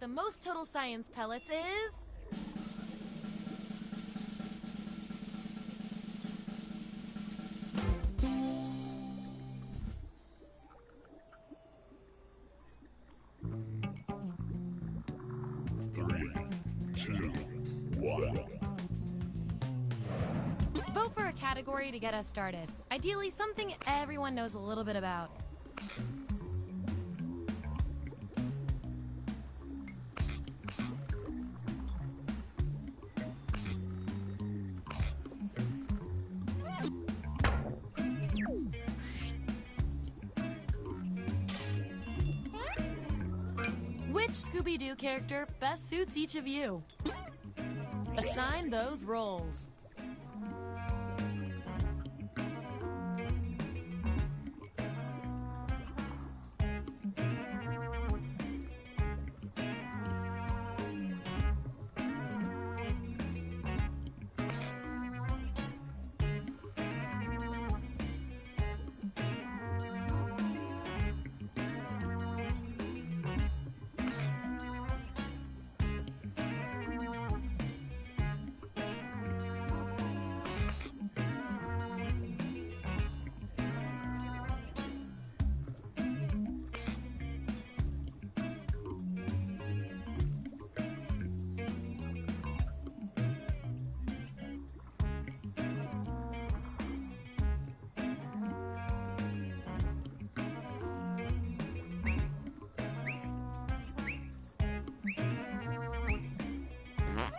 the most total science pellets is... Vote for a category to get us started. Ideally, something everyone knows a little bit about. Which Scooby-Doo character best suits each of you? Assign those roles.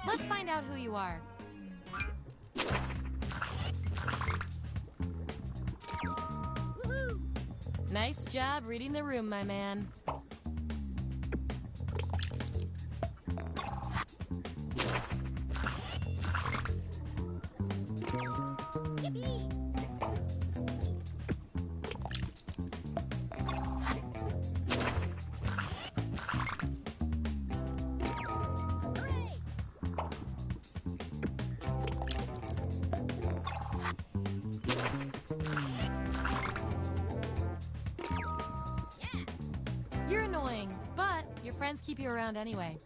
Let's find out who you are. Woohoo! Nice job reading the room, my man. Yippee! You're annoying, but your friends keep you around anyway.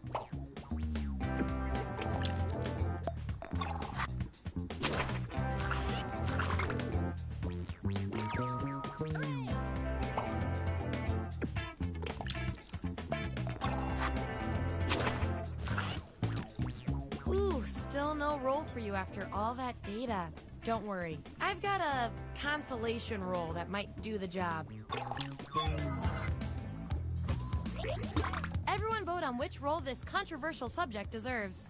Ooh, still no role for you after all that data. Don't worry, I've got a consolation role that might do the job. Everyone vote on which role this controversial subject deserves.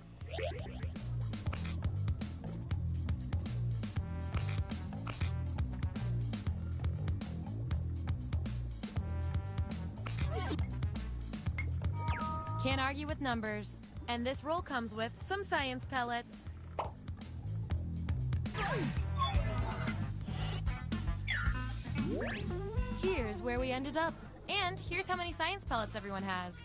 Can't argue with numbers. And this role comes with some science pellets. Here's where we ended up. And here's how many science pellets everyone has.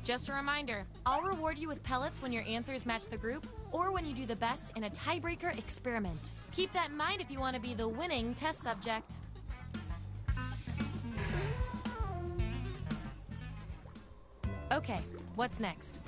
Just a reminder, I'll reward you with pellets when your answers match the group, or when you do the best in a tiebreaker experiment. Keep that in mind if you want to be the winning test subject. Okay, what's next?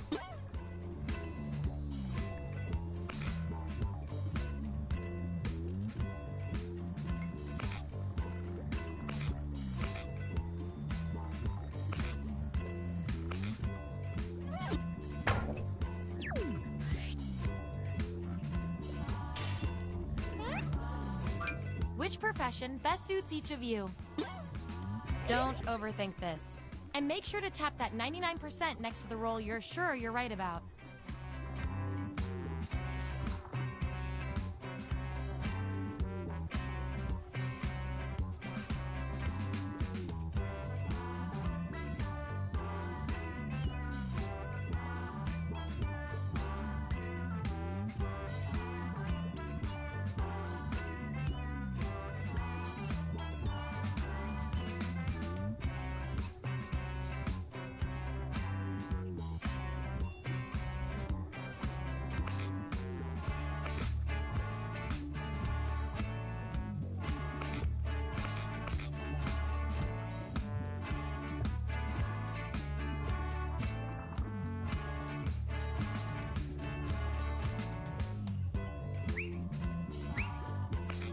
Which profession best suits each of you? Don't overthink this. And make sure to tap that 99% next to the role you're sure you're right about.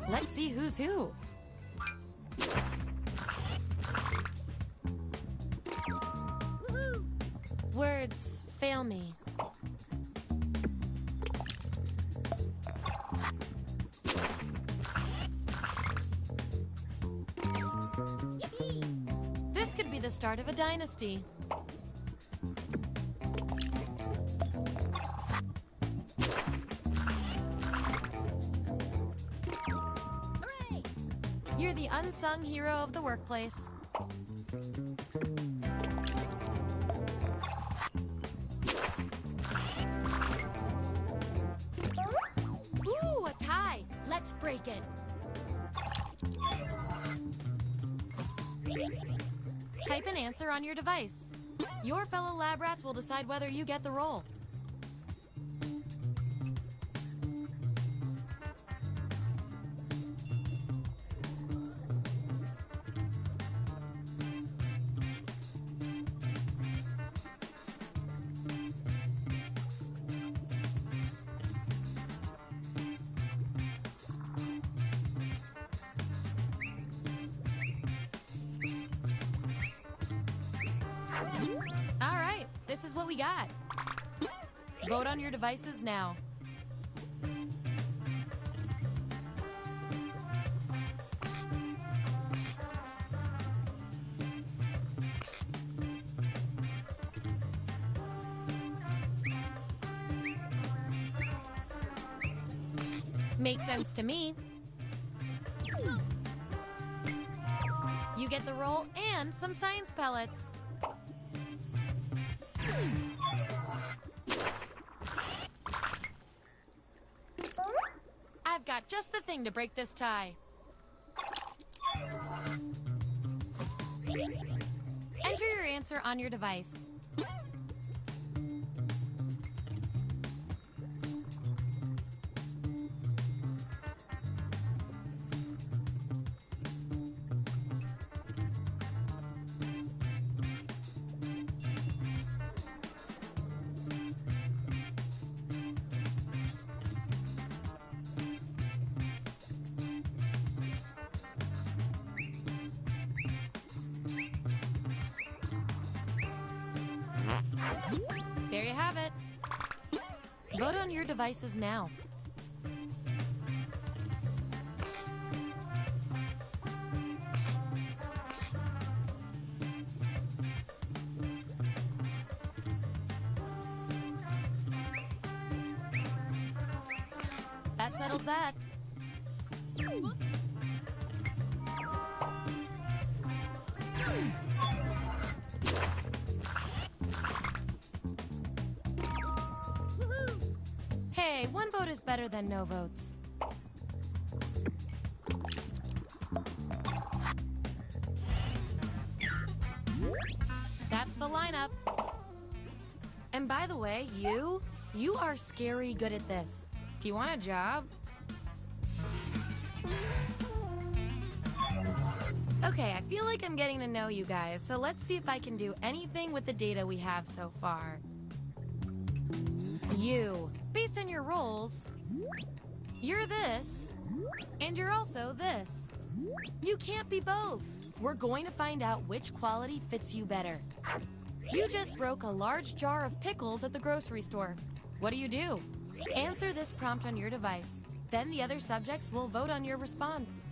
Let's see who's who. Words fail me. This could be the start of a dynasty. Hooray! You're the unsung hero of the workplace. Ooh, a tie! Let's break it. Type an answer on your device. Your fellow lab rats will decide whether you get the role. All right, this is what we got. Vote on your devices now. Makes sense to me. You get the roll and some science pellets. I've got just the thing to break this tie. Enter your answer on your device. There you have it. Vote on your devices now. That settles that. Hey, one vote is better than no votes. That's the lineup. And by the way, you are scary good at this. Do you want a job? Okay, I feel like I'm getting to know you guys, so let's see if I can do anything with the data we have so far. You, based on your roles, you're this, and you're also this. You can't be both. We're going to find out which quality fits you better. You just broke a large jar of pickles at the grocery store. What do? Answer this prompt on your device. Then the other subjects will vote on your response.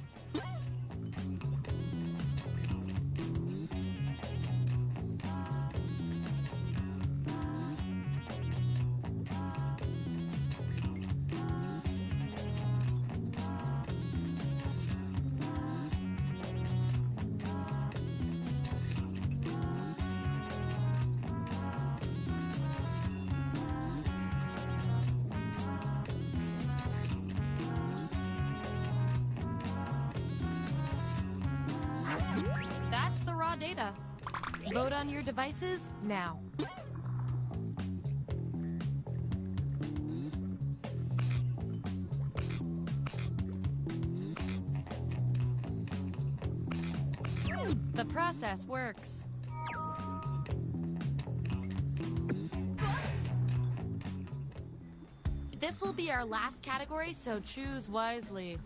That's the raw data. Vote on your devices now. The process works. This will be our last category, so choose wisely.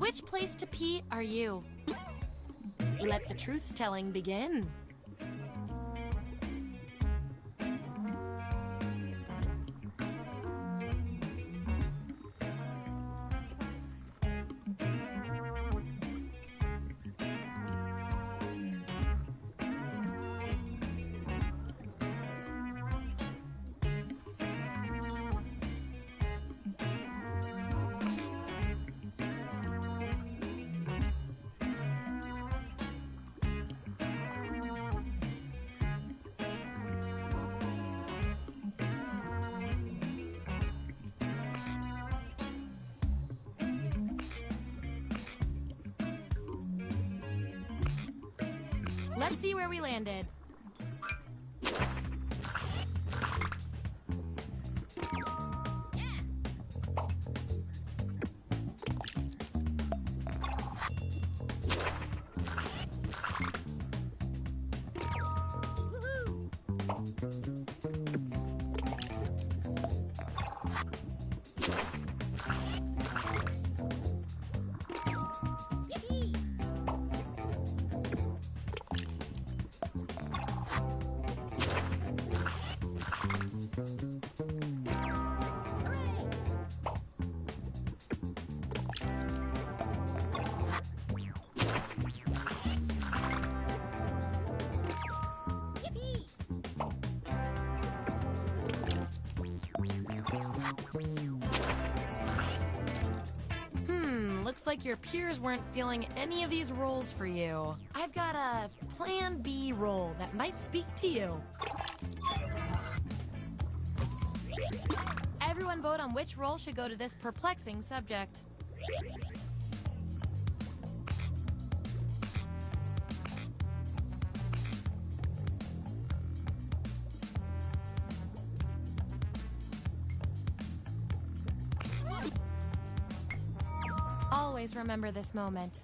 Which place to pee are you? Let the truth-telling begin. Let's see where we landed. Looks like your peers weren't feeling any of these roles for you. I've got a Plan B role that might speak to you. Everyone vote on which role should go to this perplexing subject. Always remember this moment.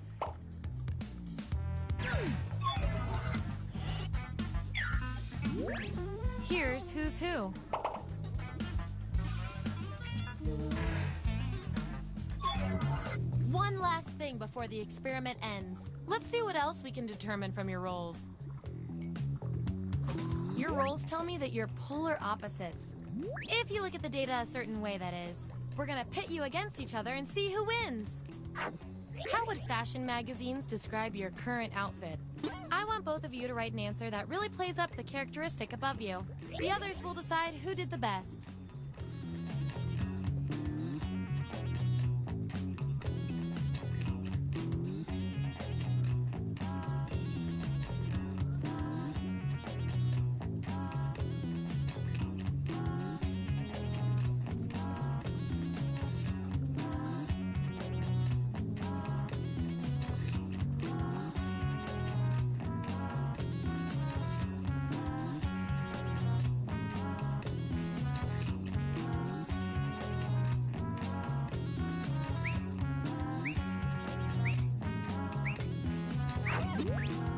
Here's who's who. One last thing before the experiment ends. Let's see what else we can determine from your roles. Your roles tell me that you're polar opposites. If you look at the data a certain way, that is. We're gonna pit you against each other and see who wins. How would fashion magazines describe your current outfit? I want both of you to write an answer that really plays up the characteristic above you. The others will decide who did the best.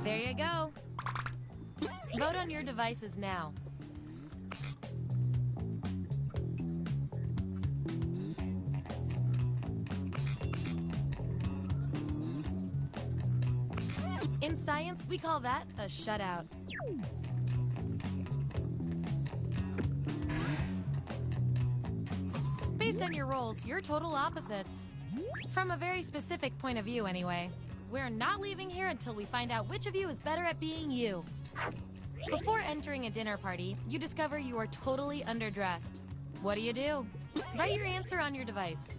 There you go. Vote on your devices now. In science, we call that a shutout. Based on your roles, you're total opposites. From a very specific point of view, anyway. We're not leaving here until we find out which of you is better at being you. Before entering a dinner party, you discover you are totally underdressed. What do? Write your answer on your device.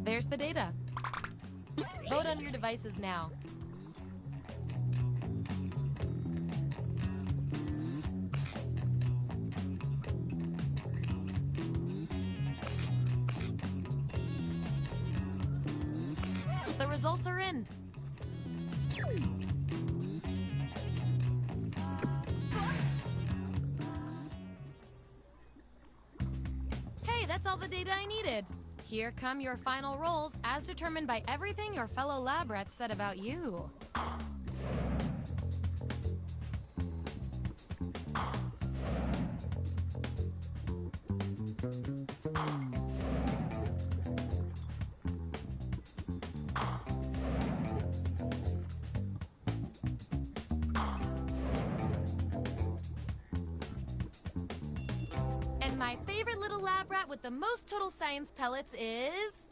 There's the data. Vote on your devices now. The results are in. Hey, that's all the data I needed. Here come your final rolls, as determined by everything your fellow lab rats said about you. And my favorite little lab rat with the most total science pellets is...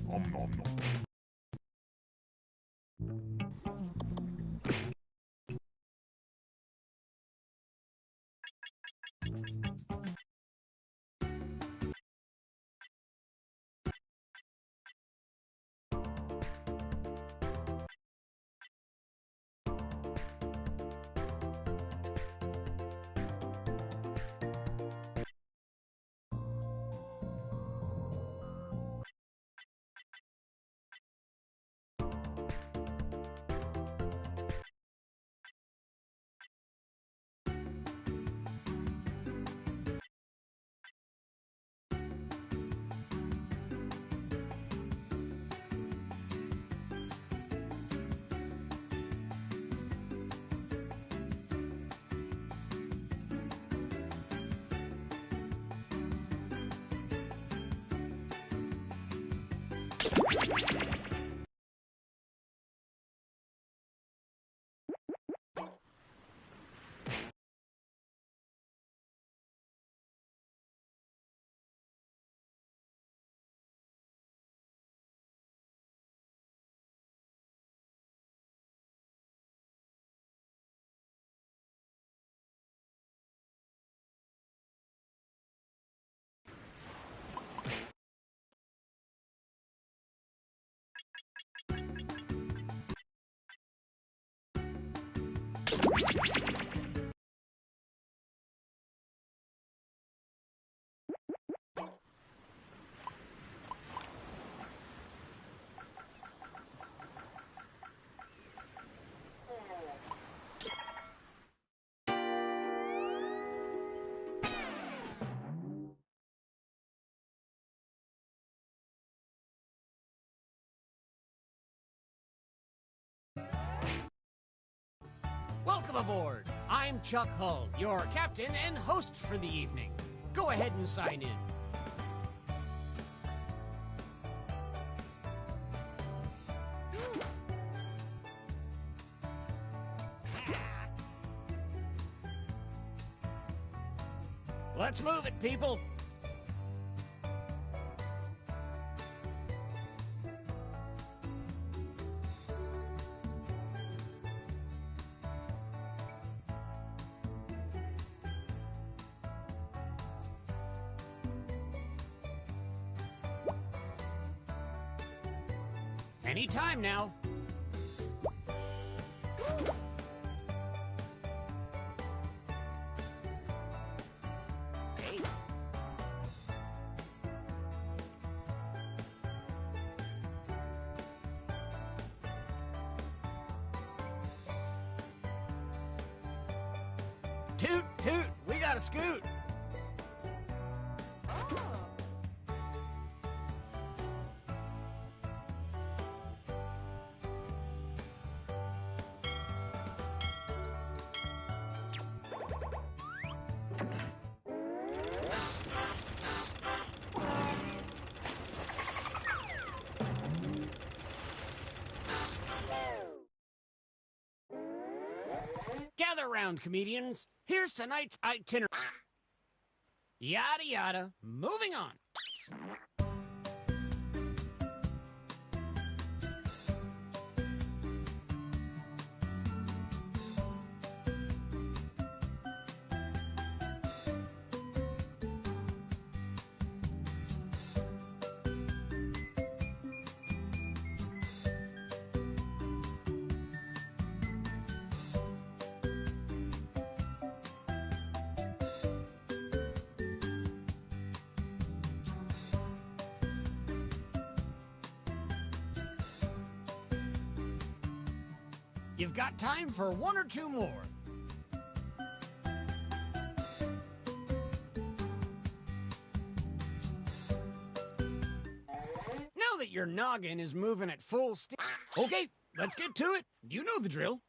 Nom nom nom. Welcome aboard. I'm Chuck Hull, your captain and host for the evening. Go ahead and sign in. Let's move it, people. Anytime now. Toot, toot, we got a scoot. Gather round, comedians. Here's tonight's itinerary. Yada yada. Moving on. You've got time for one or two more. Now that your noggin is moving at full steam, okay, let's get to it. You know the drill.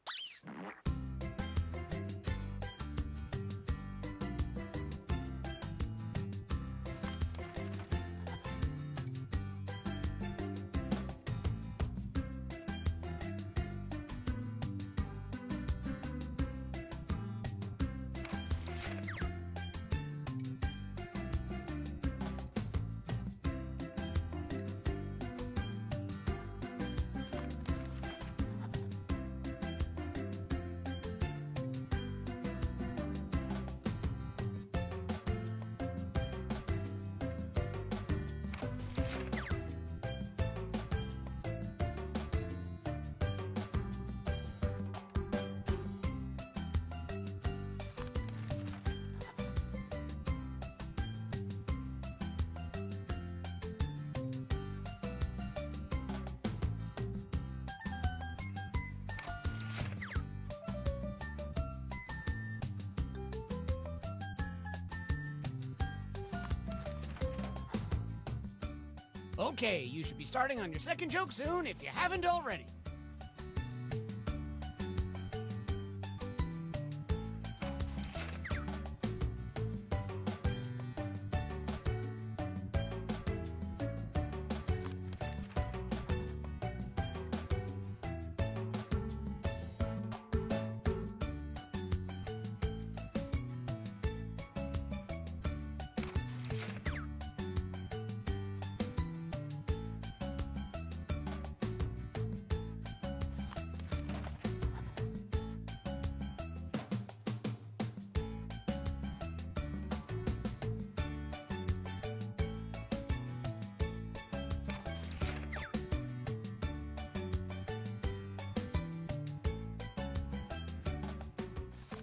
Okay, you should be starting on your second joke soon if you haven't already.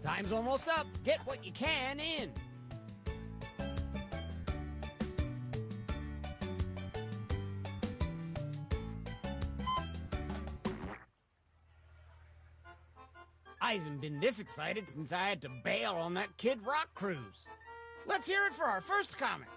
Time's almost up. Get what you can in. I haven't been this excited since I had to bail on that Kid Rock cruise. Let's hear it for our first comic.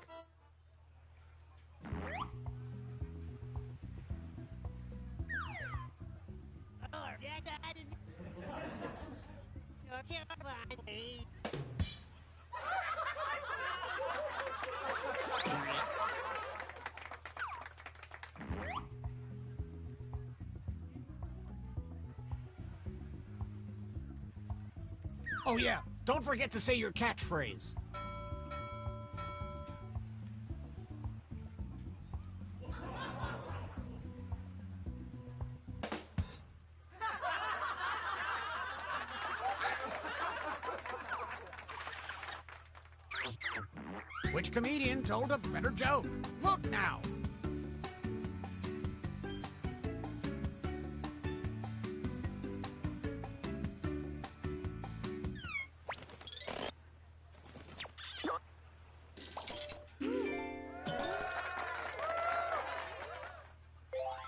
Oh yeah, don't forget to say your catchphrase. Which comedian told a better joke? Vote now.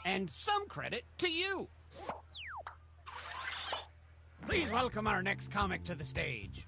And some credit to you. Please welcome our next comic to the stage.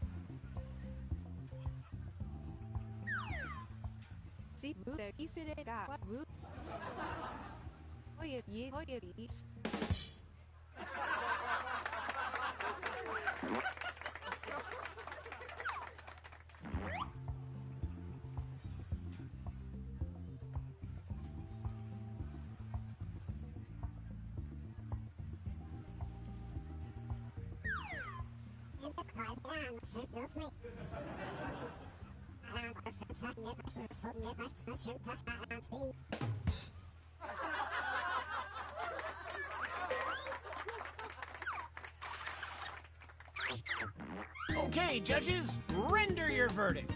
Okay, judges, render your verdict.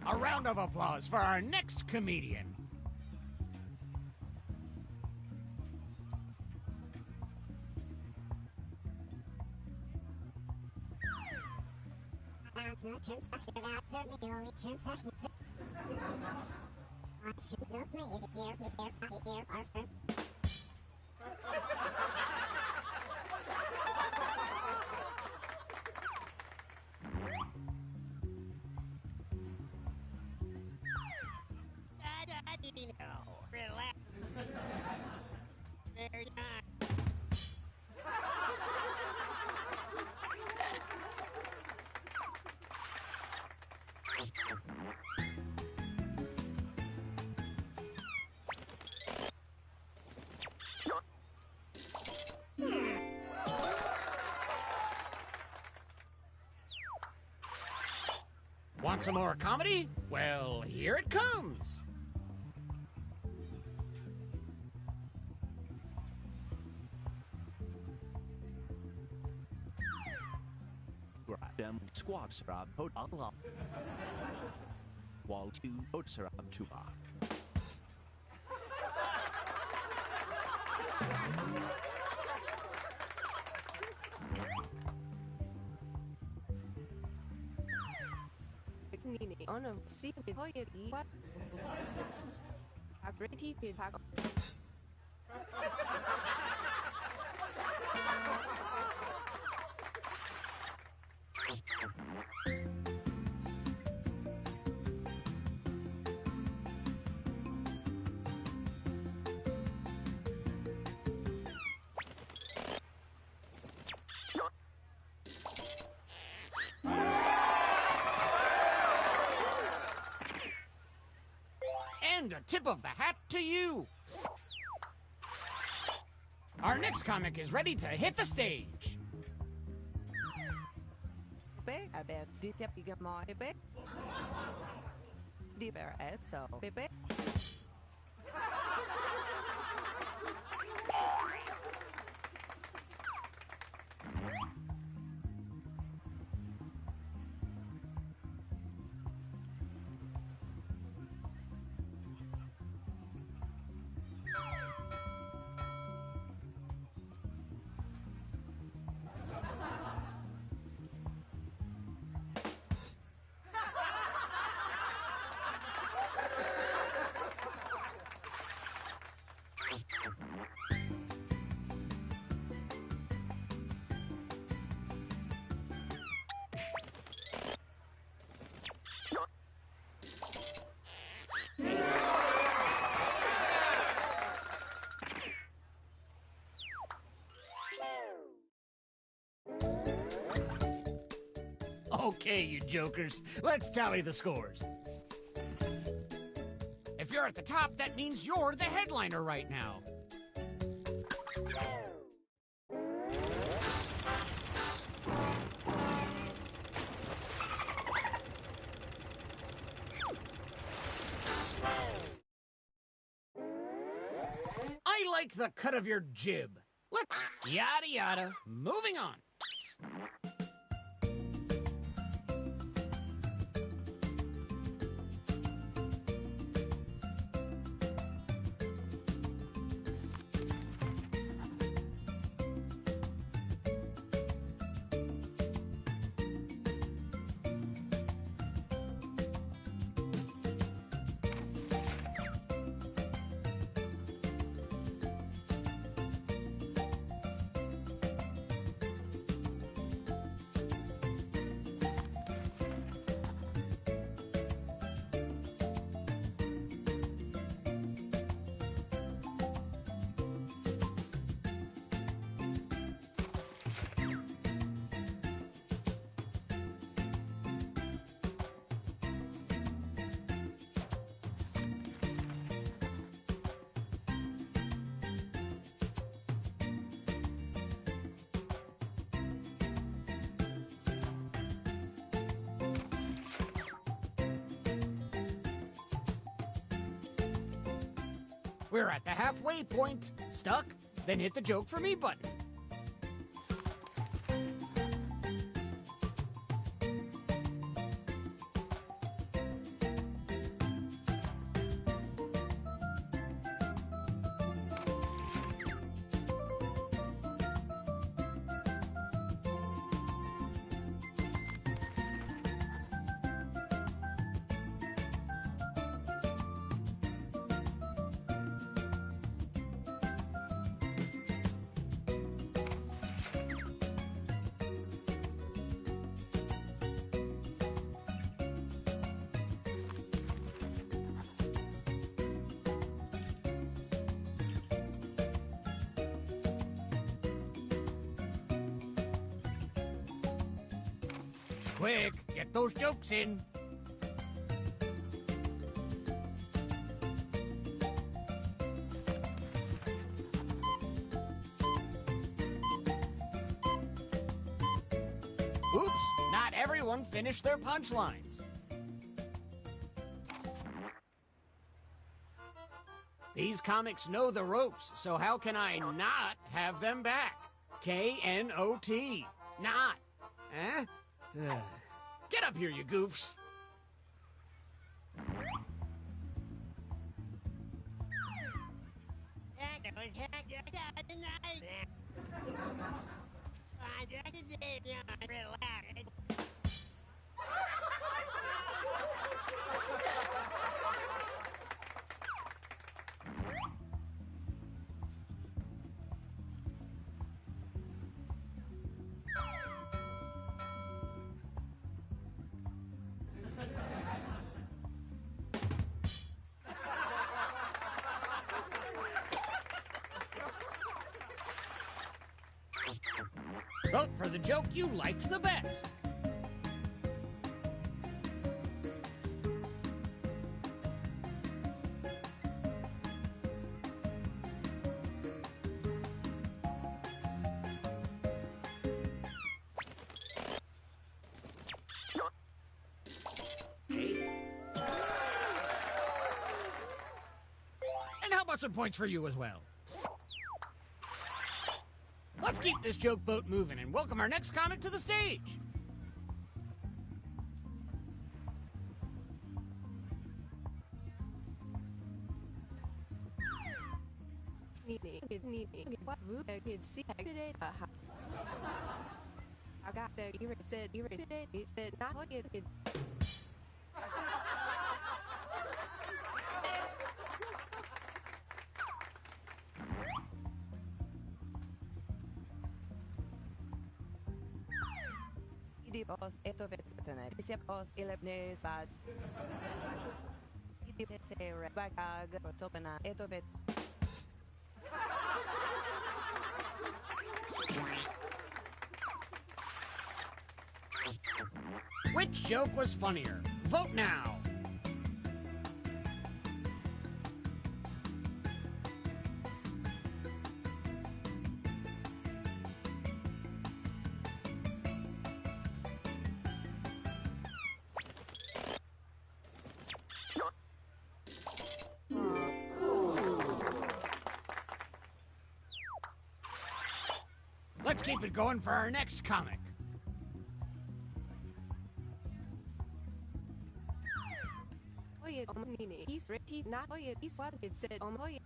A round of applause for our next comedian. Relax. Very nice. Want some more comedy? Well, here it comes. Dem squab sarab pot Allah. Wall to pot sarab tuba. Nini on a seat with Hoya. What? Agreti to pack. And a tip of the hat to you. Our next comic is ready to hit the stage. Bebe, I bet you tip you get more, bebe. Deeper, so, bebe. Okay, you jokers, let's tally the scores. If you're at the top, that means you're the headliner right now. I like the cut of your jib. Yada yada, moving on. We're at the halfway point. Stuck? Then hit the joke for me button. Quick, get those jokes in. Oops, not everyone finished their punchlines. These comics know the ropes, so how can I not have them back? K-N-O-T. Not. Huh? Get up here, you goofs. Vote for the joke you liked the best. And how about some points for you as well? Let's keep this joke boat moving and welcome our next comic to the stage. I got the said it said not what it Os etovetsetenek, os ilebnézad. Iditeszére bagag, topena etovet. Which joke was funnier? Vote now. Let's keep it going for our next comic. Oye, he's ready, not oye, he's what it said, oye.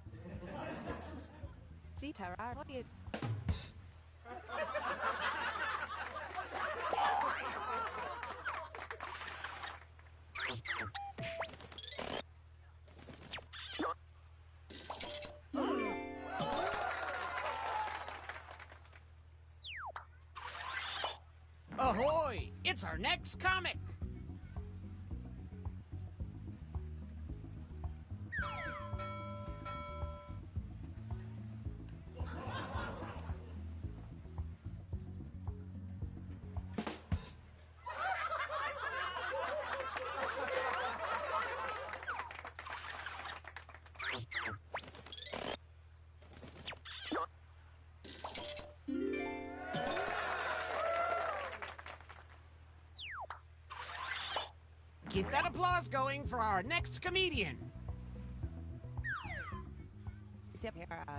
See, Tara, oye. Ahoy! It's our next comic! Keep that applause going for our next comedian.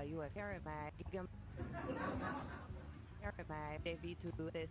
You are carry my gigam. Carry my baby to do this.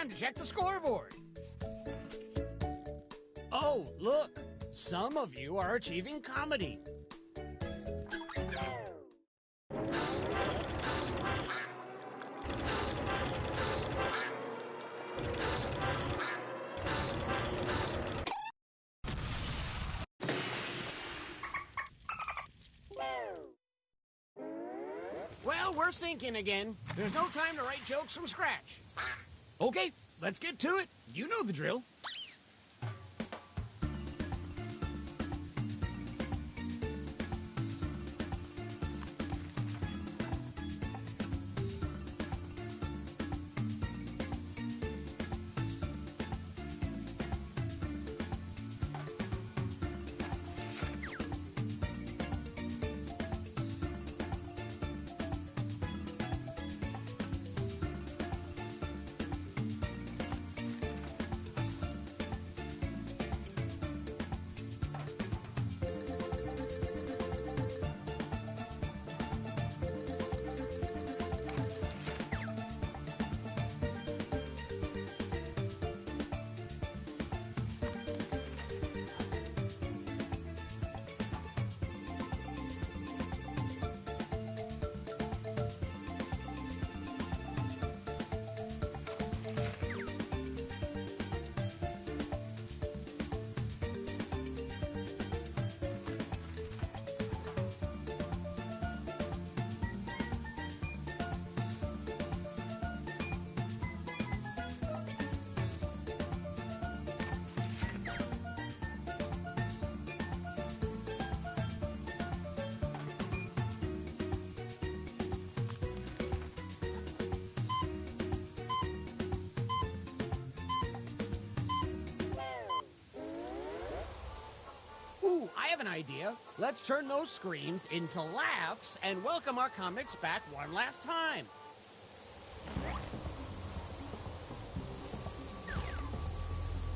time to check the scoreboard. Oh, look. Some of you are achieving comedy. Well, we're sinking again. There's no time to write jokes from scratch. Okay, let's get to it. You know the drill. Ooh, I have an idea. Let's turn those screams into laughs and welcome our comics back one last time.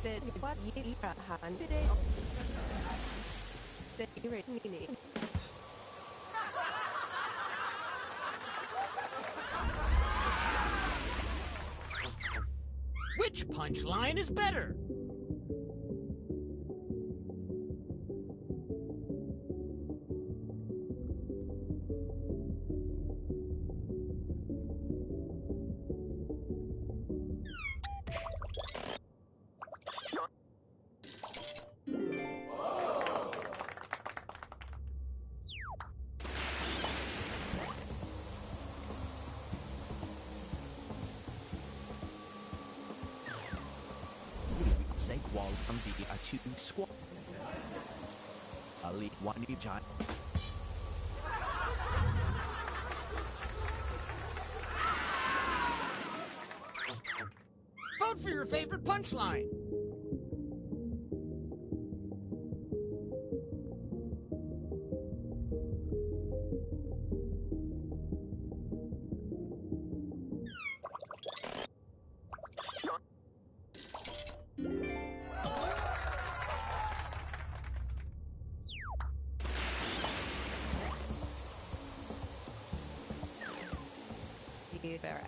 Said what you had today. Said you read me. Which punchline is better? Say wall from the achieving squad. Ali Wani Giant. Vote for your favorite punchline.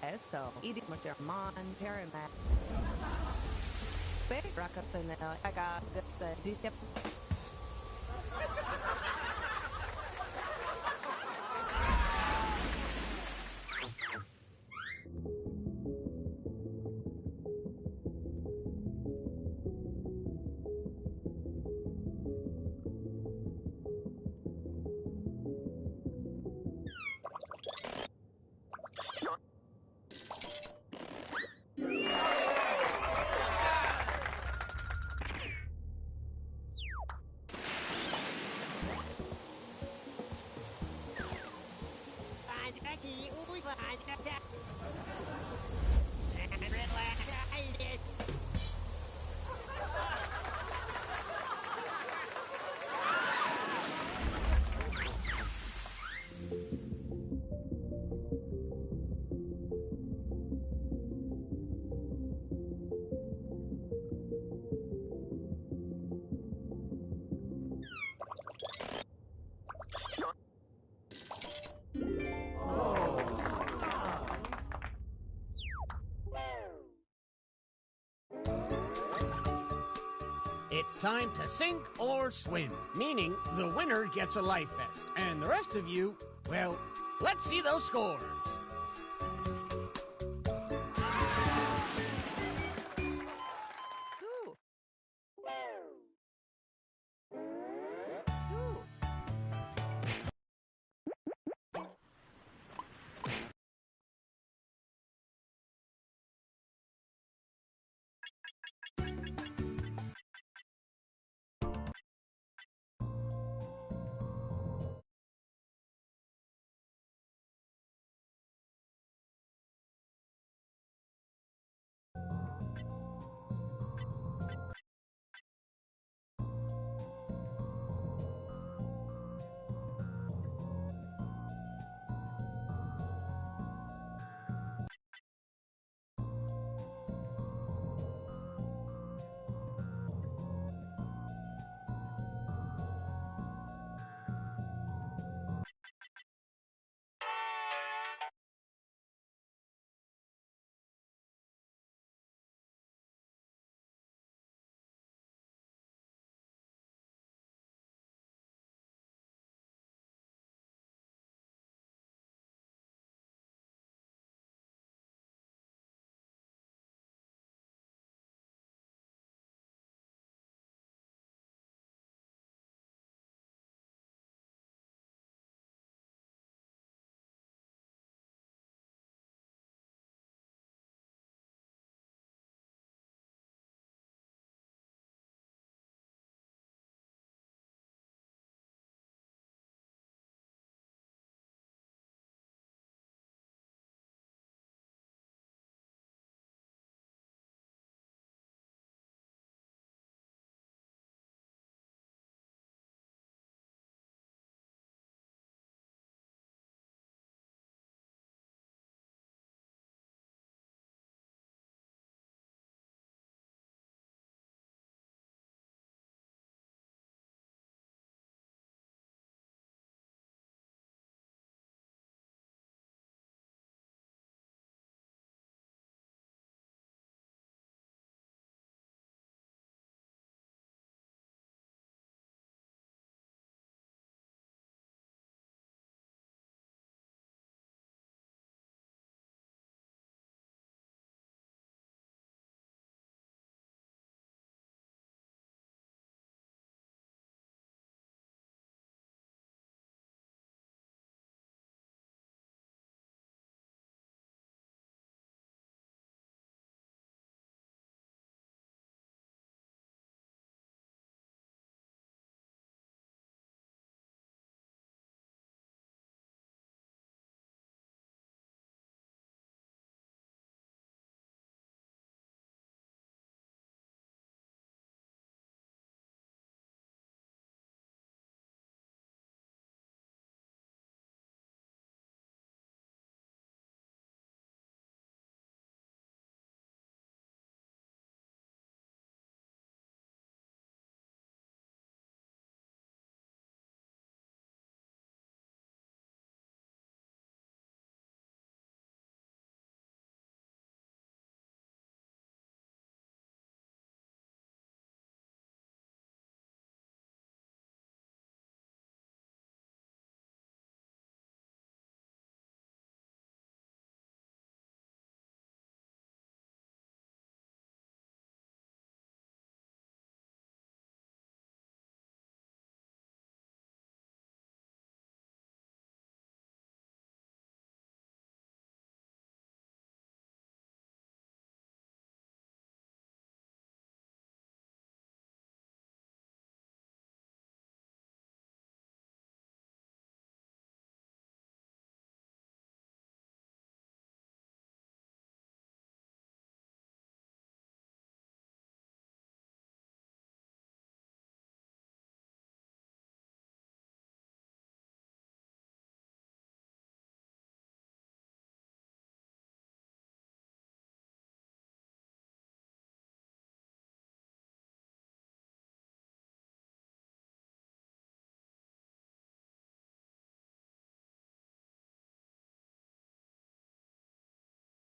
Esto, idi German, Paramat. Big rockets in there. I got this. It's time to sink or swim, meaning the winner gets a life vest, and the rest of you, well, let's see those scores.